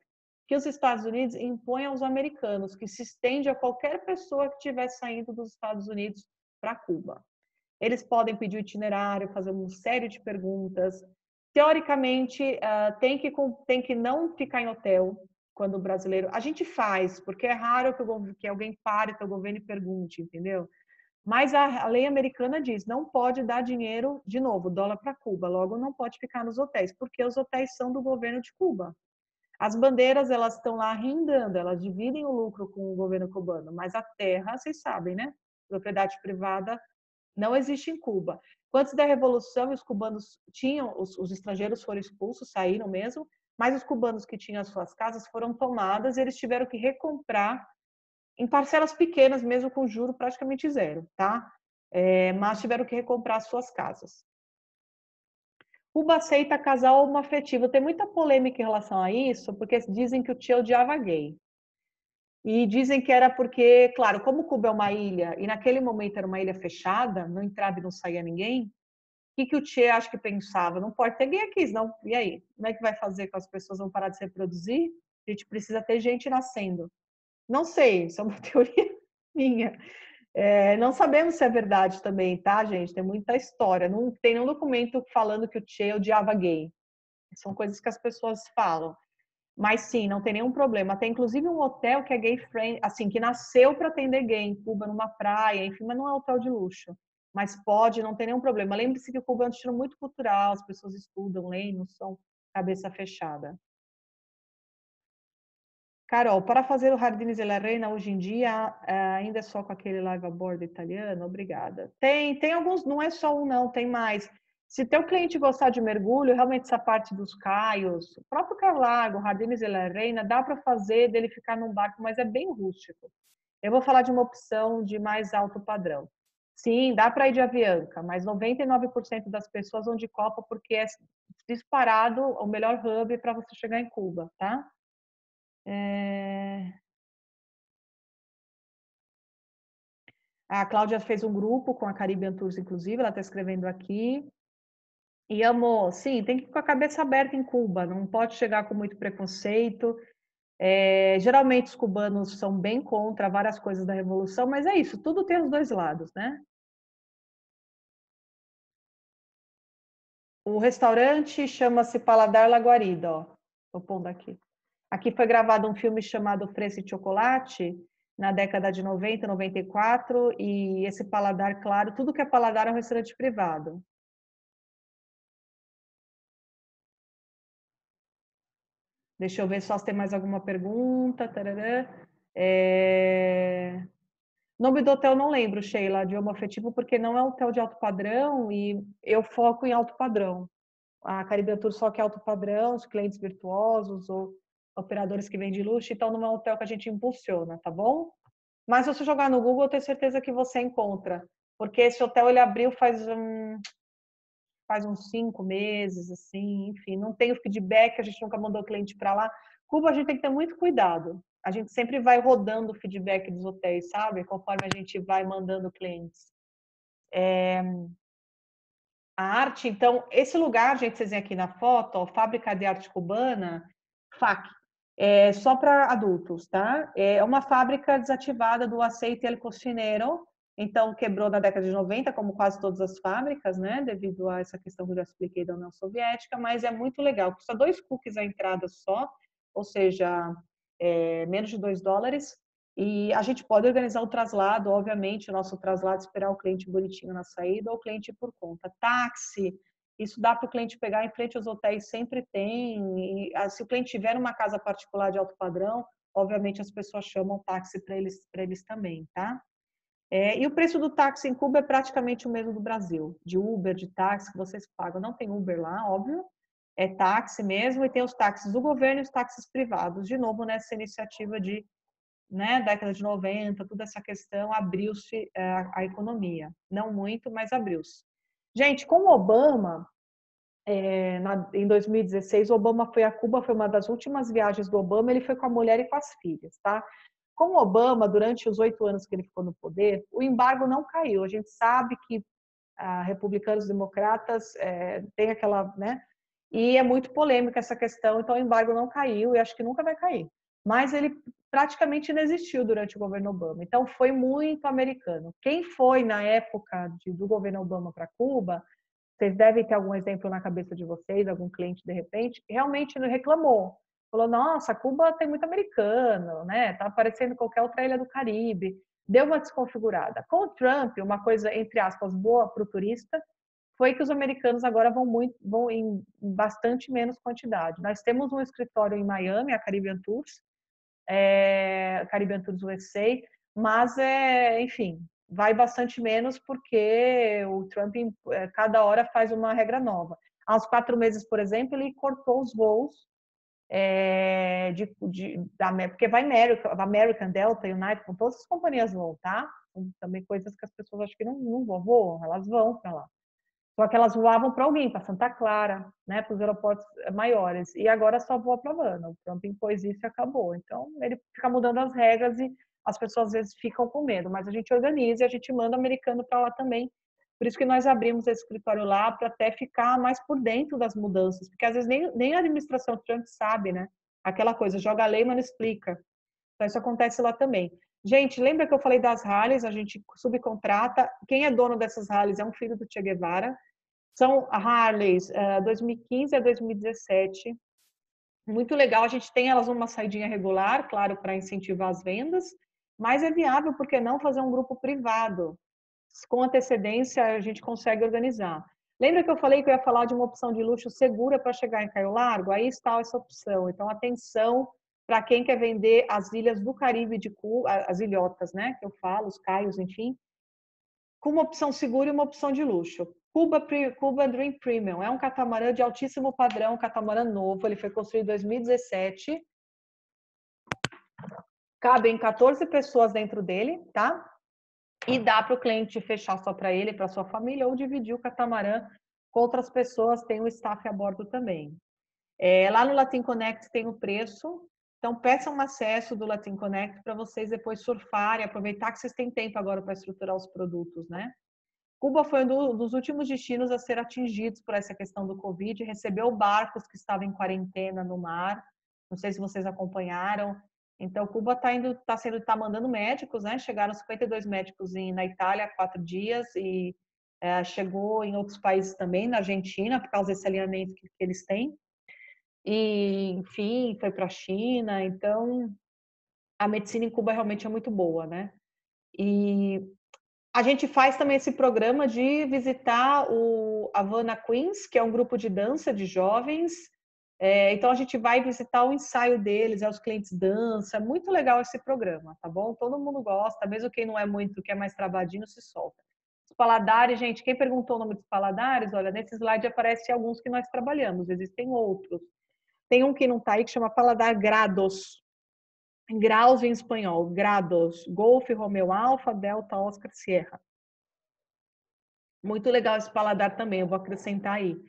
que os Estados Unidos impõem aos americanos, que se estende a qualquer pessoa que estiver saindo dos Estados Unidos para Cuba. Eles podem pedir o itinerário, fazer uma série de perguntas. Teoricamente, tem que não ficar em hotel quando o brasileiro... A gente faz, porque é raro que alguém pare, que o governo pergunte, entendeu? Mas a lei americana diz, não pode dar dinheiro, de novo, dólar para Cuba, logo não pode ficar nos hotéis, porque os hotéis são do governo de Cuba. As bandeiras, elas estão lá rindando, elas dividem o lucro com o governo cubano, mas a terra, vocês sabem, né? Propriedade privada não existe em Cuba. Antes da Revolução, os cubanos tinham, os estrangeiros foram expulsos, saíram mesmo, mas os cubanos que tinham as suas casas foram tomadas e eles tiveram que recomprar em parcelas pequenas, mesmo com juro praticamente zero, tá? Mas tiveram que recomprar as suas casas. Cuba aceita casal homoafetivo. Tem muita polêmica em relação a isso, porque dizem que o tio odiava gay. E dizem que era porque, claro, como Cuba é uma ilha, e naquele momento era uma ilha fechada, não entrava e não saía ninguém, que o Che acho que pensava? Não pode ter gay aqui, senão, e aí? Como é que vai fazer com as pessoas vão parar de se reproduzir? A gente precisa ter gente nascendo. Não sei, isso é uma teoria minha. Não sabemos se é verdade também, tá, gente? Tem muita história. Não tem nenhum documento falando que o Che odiava gay. São coisas que as pessoas falam. Mas sim, não tem nenhum problema. Tem inclusive um hotel que é gay friend, assim, que nasceu para atender gay em Cuba, numa praia, enfim, mas não é um hotel de luxo. Mas pode, não tem nenhum problema. Lembre-se que Cuba é um destino muito cultural, as pessoas estudam, leem, não são cabeça fechada. Carol, para fazer o Jardines de la Reina hoje em dia, ainda é só com aquele live a bordo italiano? Obrigada. Tem alguns, não é só um não, tem mais. Se teu cliente gostar de mergulho, realmente essa parte dos caios, o próprio Carlago, Jardines de la Reina, dá para fazer dele ficar num barco, mas é bem rústico. Eu vou falar de uma opção de mais alto padrão. Sim, dá para ir de Avianca, mas 99% das pessoas vão de Copa porque é disparado o melhor hub para você chegar em Cuba, tá? É... A Cláudia fez um grupo com a Caribbean Tours, inclusive, ela está escrevendo aqui. E amor, sim, tem que ir com a cabeça aberta em Cuba, não pode chegar com muito preconceito. Geralmente os cubanos são bem contra várias coisas da Revolução, mas é isso, tudo tem os dois lados, né? O restaurante chama-se Paladar Laguarida, ó. Estou pondo aqui. Aqui foi gravado um filme chamado Freça e Chocolate, na década de 90, 94, e esse paladar, claro, tudo que é paladar é um restaurante privado. Deixa eu ver só se tem mais alguma pergunta. Tarará. É... Nome do hotel não lembro, Sheila, de homo afetivo, porque não é um hotel de alto padrão e eu foco em alto padrão. A Caribbean Tour só que é alto padrão, os clientes virtuosos ou operadores que vendem luxo, então não é um hotel que a gente impulsiona, tá bom? Mas se você jogar no Google, eu tenho certeza que você encontra, porque esse hotel ele abriu faz uns 5 meses, assim, enfim, não tem o feedback, a gente nunca mandou o cliente para lá. Cuba, a gente tem que ter muito cuidado. A gente sempre vai rodando o feedback dos hotéis, sabe? Conforme a gente vai mandando clientes. A arte, então, esse lugar, gente, vocês veem aqui na foto, ó, Fábrica de Arte Cubana, FAC, é só para adultos, tá? É uma fábrica desativada do Aceite El Cocinero, então quebrou na década de 90, como quase todas as fábricas, né? Devido a essa questão que eu já expliquei da União Soviética, mas é muito legal. Custa 2 cookies a entrada só, ou seja, menos de US$ 2. E a gente pode organizar o traslado, obviamente, o nosso traslado, esperar o cliente bonitinho na saída ou o cliente por conta. Táxi, isso dá para o cliente pegar em frente aos hotéis, sempre tem. E, se o cliente tiver uma casa particular de alto padrão, obviamente as pessoas chamam táxi para eles também, tá? E o preço do táxi em Cuba é praticamente o mesmo do Brasil, de Uber, de táxi que vocês pagam. Não tem Uber lá, óbvio, é táxi mesmo, e tem os táxis do governo e os táxis privados. De novo, nessa iniciativa de, né, década de 90, toda essa questão, abriu-se a economia. Não muito, mas abriu-se. Gente, com o Obama, em 2016, o Obama foi a Cuba, foi uma das últimas viagens do Obama, ele foi com a mulher e com as filhas, tá? Com o Obama, durante os 8 anos que ele ficou no poder, o embargo não caiu. A gente sabe que republicanos e democratas têm aquela, né? E é muito polêmica essa questão, então o embargo não caiu e acho que nunca vai cair. Mas ele praticamente não existiu durante o governo Obama. Então foi muito americano. Quem foi na época do governo Obama para Cuba, vocês devem ter algum exemplo na cabeça de vocês, algum cliente de repente, realmente não reclamou. Falou, nossa, Cuba tem muito americano, né? Tá parecendo qualquer outra ilha do Caribe. Deu uma desconfigurada. Com o Trump, uma coisa, entre aspas, boa para o turista, foi que os americanos agora vão em bastante menos quantidade. Nós temos um escritório em Miami, a Caribbean Tours USA, mas, enfim, vai bastante menos porque o Trump, cada hora, faz uma regra nova. Há uns 4 meses, por exemplo, ele cortou os voos porque vai American, Delta, United, com todas as companhias vão, tá? São também coisas que as pessoas acham que não voam, elas vão para lá. Só que elas voavam para alguém, para Santa Clara, né, para os aeroportos maiores. E agora só voa para Havana. O Trump impôs isso e acabou. Então, ele fica mudando as regras e as pessoas às vezes ficam com medo. Mas a gente organiza e a gente manda americano para lá também. Por isso que nós abrimos esse escritório lá, para até ficar mais por dentro das mudanças. Porque às vezes nem a administração Trump sabe, né? Aquela coisa, joga a lei, mas não explica. Então, isso acontece lá também. Gente, lembra que eu falei das rallies? A gente subcontrata. Quem é dono dessas rallies é um filho do Che Guevara. São Harleys 2015 a 2017. Muito legal, a gente tem elas numa saidinha regular, claro, para incentivar as vendas, mas é viável, por que não fazer um grupo privado? Com antecedência, a gente consegue organizar. Lembra que eu falei que eu ia falar de uma opção de luxo segura para chegar em Caio Largo? Aí está essa opção. Então, atenção para quem quer vender as ilhas do Caribe de Cuba, as ilhotas, né, que eu falo, os caios, enfim, com uma opção segura e uma opção de luxo. Cuba Dream Premium é um catamarã de altíssimo padrão, catamarã novo, ele foi construído em 2017. Cabem 14 pessoas dentro dele, tá? E dá para o cliente fechar só para ele, para sua família, ou dividir o catamarã com outras pessoas, tem o staff a bordo também. Lá no Latin Connect tem o preço, então peçam um acesso do Latin Connect para vocês depois surfarem, aproveitar que vocês têm tempo agora para estruturar os produtos, né? Cuba foi um dos últimos destinos a ser atingidos por essa questão do Covid, recebeu barcos que estavam em quarentena no mar, não sei se vocês acompanharam. Então, Cuba está mandando médicos, né? Chegaram 52 médicos na Itália há 4 dias e chegou em outros países também, na Argentina, por causa desse alinhamento que eles têm. E, enfim, foi para a China. Então, a medicina em Cuba realmente é muito boa, né? E a gente faz também esse programa de visitar o Havana Queens, que é um grupo de dança de jovens. Então, a gente vai visitar o ensaio deles, os clientes dança. Muito legal esse programa, tá bom? Todo mundo gosta, mesmo quem não é muito, que é mais travadinho, se solta. Os paladares, gente, quem perguntou o nome dos paladares, olha, nesse slide aparece alguns que nós trabalhamos, existem outros. Tem um que não está aí, que chama Paladar Grados. Graus em espanhol, Grados. Golf, Romeo Alfa, Delta, Oscar, Sierra. Muito legal esse paladar também, eu vou acrescentar aí.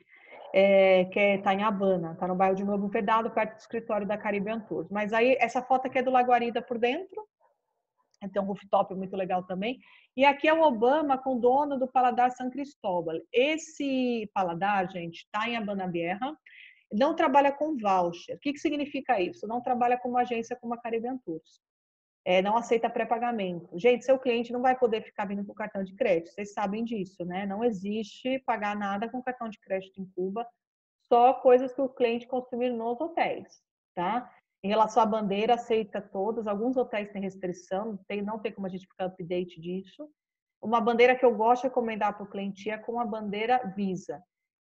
Que está em Havana, está no bairro de Novo Vedado, perto do escritório da Caribbean Tours. Mas aí, essa foto aqui é do Laguarida por dentro, tem um rooftop muito legal também. E aqui é o Obama com o dono do Paladar San Cristóbal. Esse paladar, gente, está em Habana Vieja, não trabalha com voucher. O que significa isso? Não trabalha com uma agência como a Caribbean Tours. Não aceita pré-pagamento. Gente, seu cliente não vai poder ficar vindo com cartão de crédito, vocês sabem disso, né? Não existe pagar nada com cartão de crédito em Cuba, só coisas que o cliente consumir nos hotéis, tá? Em relação à bandeira, aceita todas, alguns hotéis têm restrição, não tem como a gente ficar update disso. Uma bandeira que eu gosto de recomendar para o cliente é com a bandeira Visa.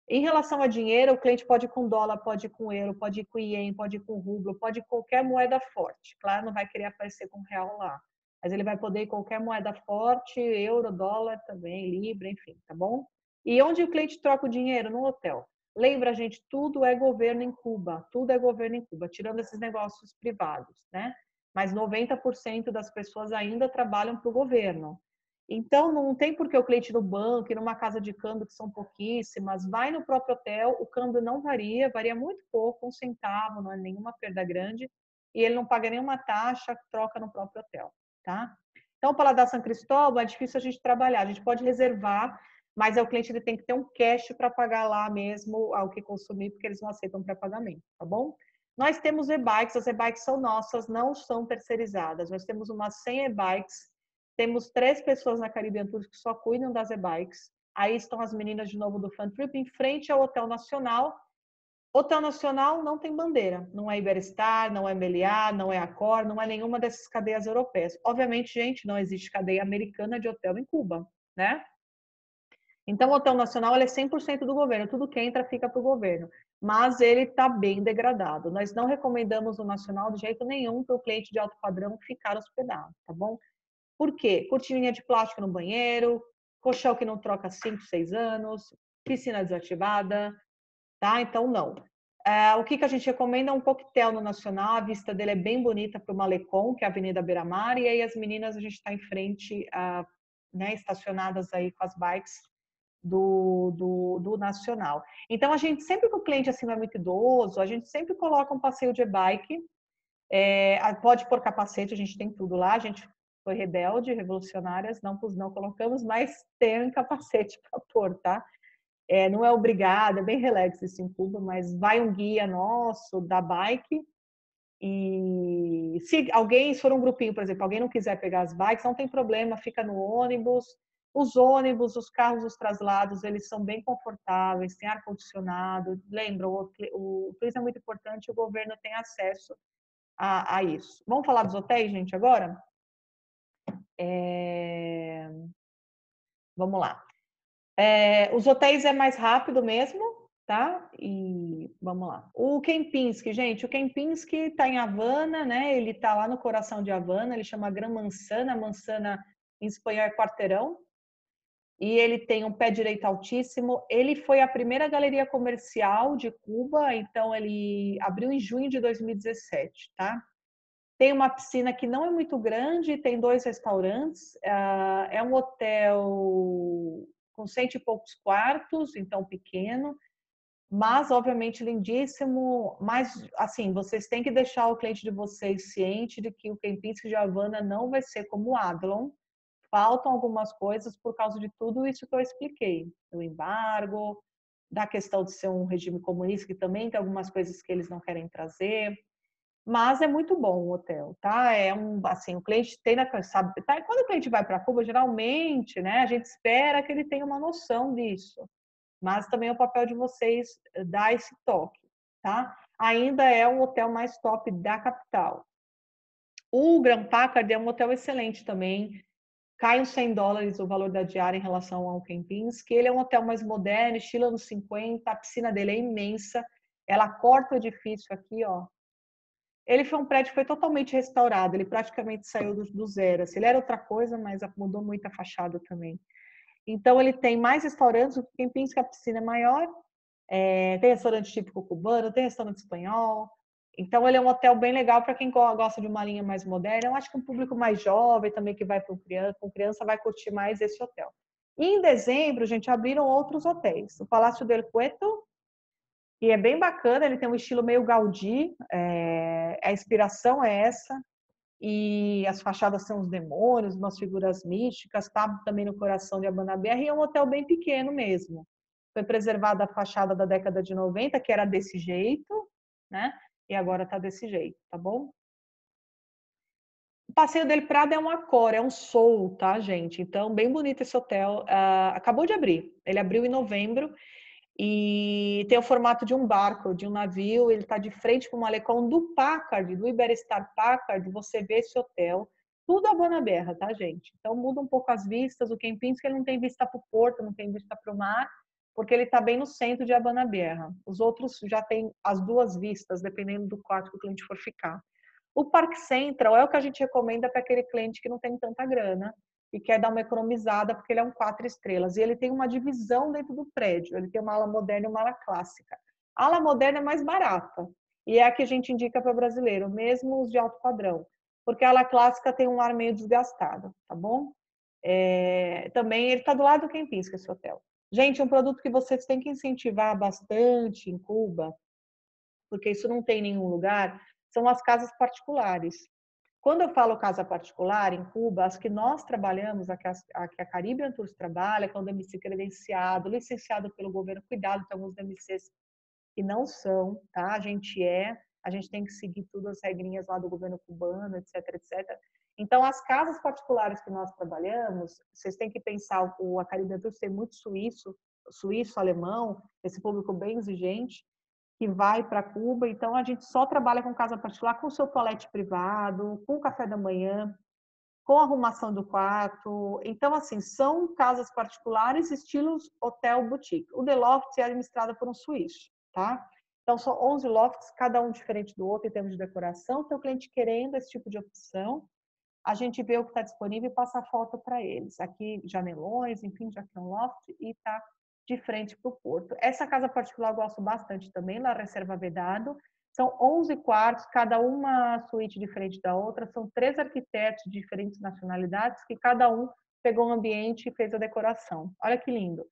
Em relação a dinheiro, o cliente pode ir com dólar, pode ir com euro, pode ir com ien, pode ir com rublo, pode ir com qualquer moeda forte. Claro, não vai querer aparecer com real lá, mas ele vai poder ir com qualquer moeda forte, euro, dólar também, libra, enfim, tá bom? E onde o cliente troca o dinheiro? No hotel. Lembra, gente, tudo é governo em Cuba, tudo é governo em Cuba, tirando esses negócios privados, né? Mas 90% das pessoas ainda trabalham para o governo. Então, não tem por que o cliente no banco, ir numa casa de câmbio, que são pouquíssimas, vai no próprio hotel, o câmbio não varia, varia muito pouco, 1 centavo, não é nenhuma perda grande, e ele não paga nenhuma taxa, troca no próprio hotel, tá? Então, o Paladar São Cristóvão é difícil a gente trabalhar, a gente pode reservar, mas o cliente ele tem que ter um cash para pagar lá mesmo ao que consumir, porque eles não aceitam pré-pagamento, tá bom? Nós temos e-bikes, as e-bikes são nossas, não são terceirizadas, nós temos umas 100 e-bikes. Temos 3 pessoas na Caribbean Tours que só cuidam das e-bikes. Aí estão as meninas de novo do Fun Trip, em frente ao Hotel Nacional. Hotel Nacional não tem bandeira. Não é Iberostar, não é Meliá, não é Accor, não é nenhuma dessas cadeias europeias. Obviamente, gente, não existe cadeia americana de hotel em Cuba, né? Então, o Hotel Nacional ele é 100% do governo. Tudo que entra fica para o governo. Mas ele está bem degradado. Nós não recomendamos o Nacional de jeito nenhum para o cliente de alto padrão ficar hospedado, tá bom? Por quê? Cortininha de plástico no banheiro, colchão que não troca há 5, 6 anos, piscina desativada, tá? Então, não. O que a gente recomenda é um coquetel no Nacional, a vista dele é bem bonita para o Malecon, que é a Avenida Beira-Mar, e aí as meninas, a gente está em frente, né, estacionadas aí com as bikes do nacional. Então, a gente sempre que o cliente assim não é muito idoso, a gente sempre coloca um passeio de e-bike, pode pôr capacete, a gente tem tudo lá, a gente foi rebelde, revolucionárias, não colocamos, mas tem um capacete para pôr, tá? Não é obrigado, é bem relax isso em Cuba, mas vai um guia nosso da bike e se for um grupinho, por exemplo, alguém não quiser pegar as bikes, não tem problema, fica no ônibus. Os ônibus, os carros, os traslados, eles são bem confortáveis, tem ar-condicionado. Lembra, o turismo é muito importante, o governo tem acesso a isso. Vamos falar dos hotéis, gente, agora? Vamos lá. Os hotéis é mais rápido mesmo, tá? E vamos lá. O Kempinski, gente, o Kempinski está em Havana, né? Ele está lá no coração de Havana, ele chama Gran Manzana, Manzana em espanhol é quarteirão. E ele tem um pé direito altíssimo. Ele foi a primeira galeria comercial de Cuba, então ele abriu em junho de 2017, tá? Tem uma piscina que não é muito grande, tem 2 restaurantes, é um hotel com 100 e poucos quartos, então pequeno, mas obviamente lindíssimo. Mas assim, vocês têm que deixar o cliente de vocês ciente de que o Kempinski de Havana não vai ser como o Adlon. Faltam algumas coisas por causa de tudo isso que eu expliquei, do embargo, da questão de ser um regime comunista, que também tem algumas coisas que eles não querem trazer. Mas é muito bom o hotel, tá? Assim, o cliente tem sabe, tá? Quando o cliente vai para Cuba, geralmente, né, a gente espera que ele tenha uma noção disso. Mas também é o papel de vocês dar esse toque, tá? Ainda é o hotel mais top da capital. O Grand Packard é um hotel excelente também. Cai uns $100 o valor da diária em relação ao Kempinski. Ele é um hotel mais moderno, estilo anos 50. A piscina dele é imensa. Ela corta o edifício aqui, ó. Ele foi um prédio que foi totalmente restaurado, ele praticamente saiu do zero. Assim, ele era outra coisa, mas mudou muito a fachada também. Então, ele tem mais restaurantes, o Kempinski, a piscina é maior, tem restaurante típico cubano, tem restaurante espanhol. Então, ele é um hotel bem legal para quem gosta de uma linha mais moderna. Eu acho que um público mais jovem também, que vai com criança, vai curtir mais esse hotel. E em dezembro, gente, abriram outros hotéis. O Palácio del Cueto, e é bem bacana, ele tem um estilo meio Gaudí, a inspiração é essa, e as fachadas são os demônios, umas figuras místicas, está também no coração de Abanaberra, e é um hotel bem pequeno mesmo. Foi preservada a fachada da década de 90, que era desse jeito, né? E agora está desse jeito, tá bom? O Passeio del Prado é um Accor, é um Soul, tá, gente? Então, bem bonito esse hotel. Acabou de abrir, ele abriu em novembro, e tem o formato de um barco, de um navio, ele está de frente para o malecão do Packard, do Iberostar Packard, você vê esse hotel, tudo a Guanabara, tá, gente? Então muda um pouco as vistas, o Kempinski ele não tem vista para o porto, não tem vista para o mar, porque ele está bem no centro de Guanabara. Os outros já têm as duas vistas, dependendo do quarto que o cliente for ficar. O Park Central é o que a gente recomenda para aquele cliente que não tem tanta grana e quer dar uma economizada, porque ele é um 4 estrelas. E ele tem uma divisão dentro do prédio. Ele tem uma ala moderna e uma ala clássica. A ala moderna é mais barata. E é a que a gente indica para o brasileiro, mesmo os de alto padrão. Porque a ala clássica tem um ar meio desgastado, tá bom? Também ele está do lado do Kempinski, esse hotel. Gente, um produto que vocês têm que incentivar bastante em Cuba, porque isso não tem em nenhum lugar, são as casas particulares. Quando eu falo casa particular, em Cuba, as que nós trabalhamos, a que a Caribbean Tours trabalha, com DMC credenciado, licenciado pelo governo, cuidado, tem alguns DMCs que não são, tá? A gente tem que seguir todas as regrinhas lá do governo cubano, etc, etc. Então, as casas particulares que nós trabalhamos, vocês têm que pensar, a Caribbean Tours tem muito suíço, alemão, esse público bem exigente, que vai para Cuba, então a gente só trabalha com casa particular, com seu toalete privado, com café da manhã, com arrumação do quarto. Então, assim, são casas particulares, estilos hotel boutique. O The Loft é administrado por um suíço, tá? Então, são 11 lofts, cada um diferente do outro em termos de decoração. Então, o cliente querendo esse tipo de opção, a gente vê o que está disponível e passa a foto para eles. Aqui, janelões, enfim, já que é um loft, e está de frente para o porto. Essa casa particular eu gosto bastante também, La Reserva Vedado. São 11 quartos, cada uma suíte diferente da outra. São 3 arquitetos de diferentes nacionalidades, que cada um pegou um ambiente e fez a decoração. Olha que lindo.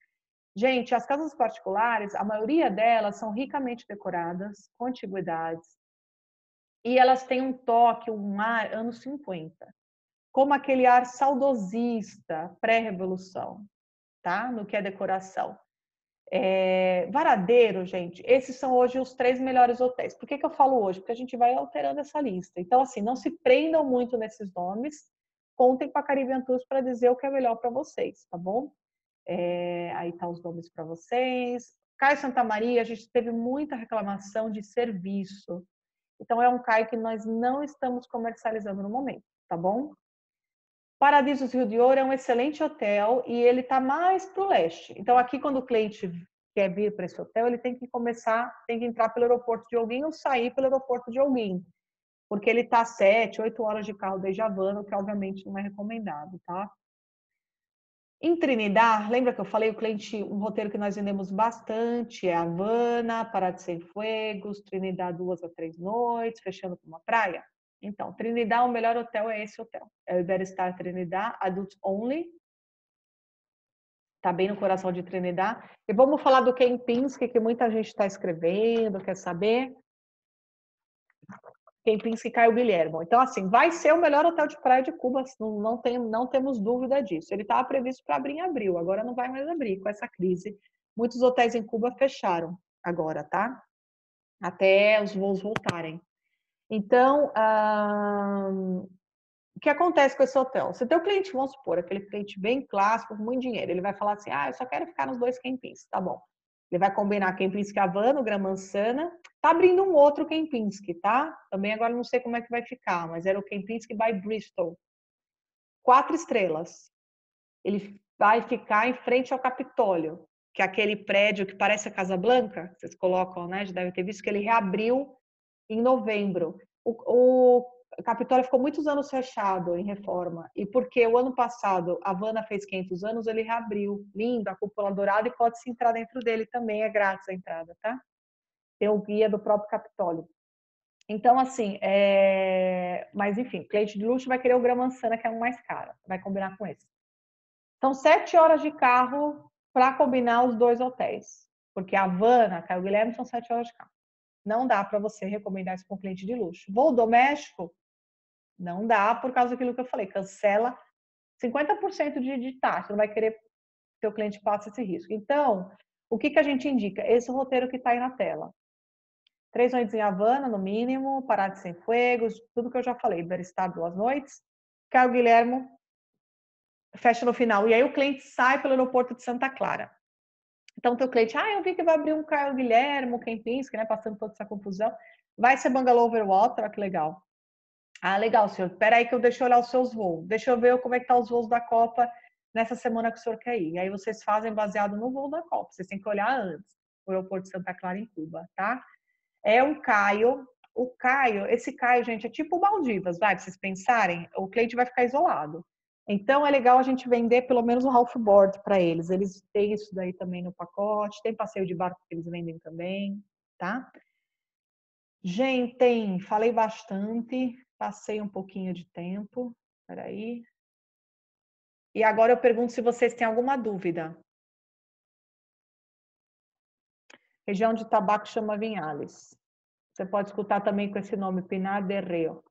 Gente, as casas particulares, a maioria delas são ricamente decoradas, com antiguidades, e elas têm um toque, um ar anos 50, como aquele ar saudosista, pré-revolução, tá? No que é decoração. Varadeiro, gente, esses são hoje os 3 melhores hotéis. Por que eu falo hoje? Porque a gente vai alterando essa lista. Então, assim, não se prendam muito nesses nomes, contem com a Caribbean Tours para dizer o que é melhor para vocês, tá bom? Aí tá os nomes para vocês. Caio Santa Maria, a gente teve muita reclamação de serviço. Então, é um CAI que nós não estamos comercializando no momento, tá bom? Paradisos Rio de Ouro é um excelente hotel e ele está mais para o leste. Então, aqui, quando o cliente quer vir para esse hotel, ele tem que entrar pelo aeroporto de Alguém ou sair pelo aeroporto de Alguém, porque ele está 7, 8 horas de carro desde Havana, o que obviamente não é recomendado, tá? Em Trinidad, lembra que eu falei, um roteiro que nós vendemos bastante é Havana, Pará de Cienfuegos, Trinidad 2 a 3 noites, fechando com uma praia. Então, Trinidad, o melhor hotel é esse hotel. É o Iberostar Trinidad, Adult Only. Tá bem no coração de Trinidad. E vamos falar do Kempinski, que muita gente está escrevendo, quer saber. Kempinski Caio Guilherme. Então, assim, vai ser o melhor hotel de praia de Cuba, não temos dúvida disso. Ele estava previsto para abrir em abril, agora não vai mais abrir com essa crise. Muitos hotéis em Cuba fecharam agora, tá? Até os voos voltarem. Então, o que acontece com esse hotel? Você tem o cliente, vamos supor, aquele cliente bem clássico, com muito dinheiro, ele vai falar assim, eu só quero ficar nos 2 Kempinski, tá bom. Ele vai combinar Kempinski Havana, o Gran Manzana, tá abrindo um outro Kempinski, tá? Também agora não sei como é que vai ficar, mas era o Kempinski by Bristol. 4 estrelas. Ele vai ficar em frente ao Capitólio, que é aquele prédio que parece a Casa Blanca, vocês colocam, né? Já devem ter visto que ele reabriu em novembro. O Capitólio ficou muitos anos fechado em reforma, e porque o ano passado a Havana fez 500 anos, ele reabriu, lindo, a cúpula dourada, e pode-se entrar dentro dele também, é grátis a entrada, tá? Tem o guia do próprio Capitólio. Então, assim, mas enfim, cliente de luxo vai querer o Gran Manzana, que é um mais caro, vai combinar com esse. São 7 horas de carro para combinar os 2 hotéis, porque a Havana, Caio Guilherme, são 7 horas de carro. Não dá para você recomendar isso para um cliente de luxo. Voo doméstico, não dá por causa daquilo que eu falei, cancela 50% de taxa, não vai querer que o cliente passe esse risco. Então, o que a gente indica? Esse roteiro que está aí na tela. 3 noites em Havana, no mínimo, Pará de Cienfuegos, tudo que eu já falei, Iberostar 2 noites. Caio Guilherme fecha no final. E aí o cliente sai pelo aeroporto de Santa Clara. Então, o teu cliente, eu vi que vai abrir um Caio Guilherme, um Kempinski, né, passando toda essa confusão. Vai ser Bungalow Overwater, olha que legal. Legal, senhor. Espera aí que eu deixo eu olhar os seus voos. Deixa eu ver como é que tá os voos da Copa nessa semana que o senhor quer ir. E aí vocês fazem baseado no voo da Copa. Vocês têm que olhar antes, o aeroporto de Santa Clara, em Cuba, tá? É um Caio. Esse Caio, gente, é tipo Maldivas, vai, pra vocês pensarem. O cliente vai ficar isolado. Então, é legal a gente vender pelo menos um half board para eles. Eles têm isso daí também no pacote. Tem passeio de barco que eles vendem também, tá? Gente, falei bastante, passei um pouquinho de tempo. Peraí. E agora eu pergunto se vocês têm alguma dúvida. Região de tabaco chama Vinhales. Você pode escutar também com esse nome, Pinar de Rio.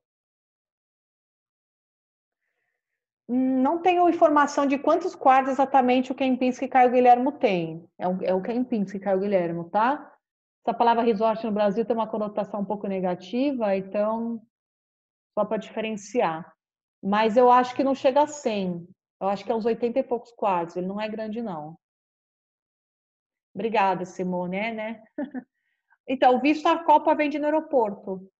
Não tenho informação de quantos quartos exatamente o Kempinski Caio Guilherme tem. É o Kempinski Caio Guilherme, tá? Essa palavra resort no Brasil tem uma conotação um pouco negativa, então, só para diferenciar. Mas eu acho que não chega a 100. Eu acho que é uns 80 e poucos quartos. Ele não é grande, não. Obrigada, Simone, né? Então, o visto da Copa vende no aeroporto.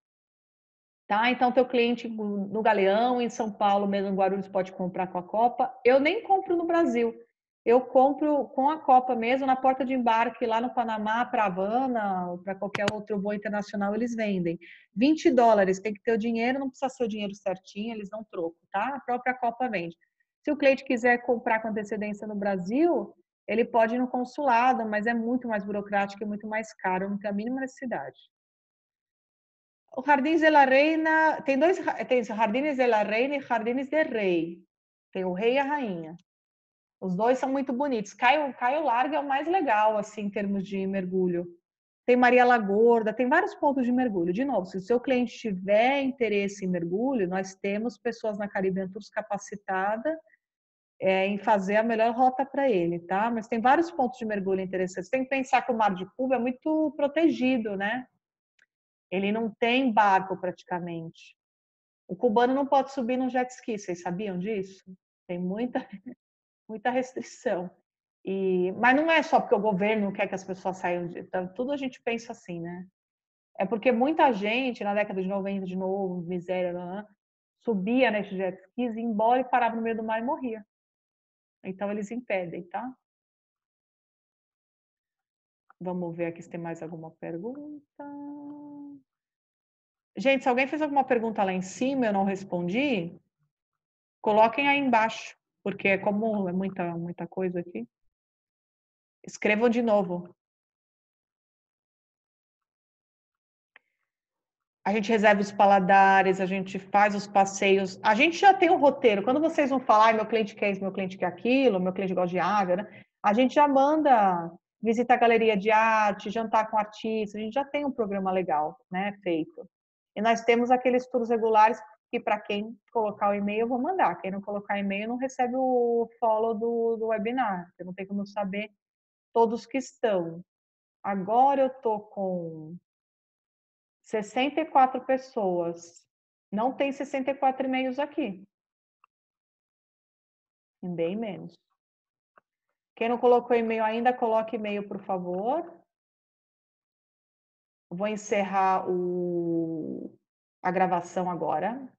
Tá? Então, teu cliente no Galeão, em São Paulo, mesmo em Guarulhos, pode comprar com a Copa. Eu nem compro no Brasil. Eu compro com a Copa mesmo, na porta de embarque, lá no Panamá, para Havana, ou para qualquer outro voo internacional, eles vendem. $20, tem que ter o dinheiro, não precisa ser o dinheiro certinho, eles dão troco, tá? A própria Copa vende. Se o cliente quiser comprar com antecedência no Brasil, ele pode ir no consulado, mas é muito mais burocrático e muito mais caro, não tem a mínima necessidade. O Jardins de la Reina, tem Jardins de la Reina e Jardins de Rei. Tem o rei e a rainha. Os dois são muito bonitos. Caio Largo é o mais legal, assim, em termos de mergulho. Tem Maria Lagorda, tem vários pontos de mergulho. De novo, se o seu cliente tiver interesse em mergulho, nós temos pessoas na Caribbean Tours capacitadas em fazer a melhor rota para ele, tá? Mas tem vários pontos de mergulho interessantes. Tem que pensar que o Mar de Cuba é muito protegido, né? Ele não tem barco praticamente. O cubano não pode subir no jet ski, vocês sabiam disso? Tem muita restrição. Mas não é só porque o governo quer que as pessoas saiam de. Tudo a gente pensa assim, né? É porque muita gente, na década de 90, de novo, miséria, subia nesses jet skis, ia embora e parava no meio do mar e morria. Então eles impedem, tá? Vamos ver aqui se tem mais alguma pergunta. Gente, se alguém fez alguma pergunta lá em cima e eu não respondi, coloquem aí embaixo, porque como é muita coisa aqui, escrevam de novo. A gente reserva os paladares, a gente faz os passeios. A gente já tem um roteiro. Quando vocês vão falar, meu cliente quer isso, meu cliente quer aquilo, meu cliente gosta de água, né? A gente já manda visitar a galeria de arte, jantar com artistas. A gente já tem um programa legal, né, feito. E nós temos aqueles tours regulares que para quem colocar o e-mail eu vou mandar. Quem não colocar e-mail não recebe o follow do webinar. Você não tem como saber todos que estão. Agora eu tô com 64 pessoas. Não tem 64 e-mails aqui. Bem menos. Quem não colocou e-mail ainda, coloque e-mail, por favor. Eu vou encerrar a gravação agora.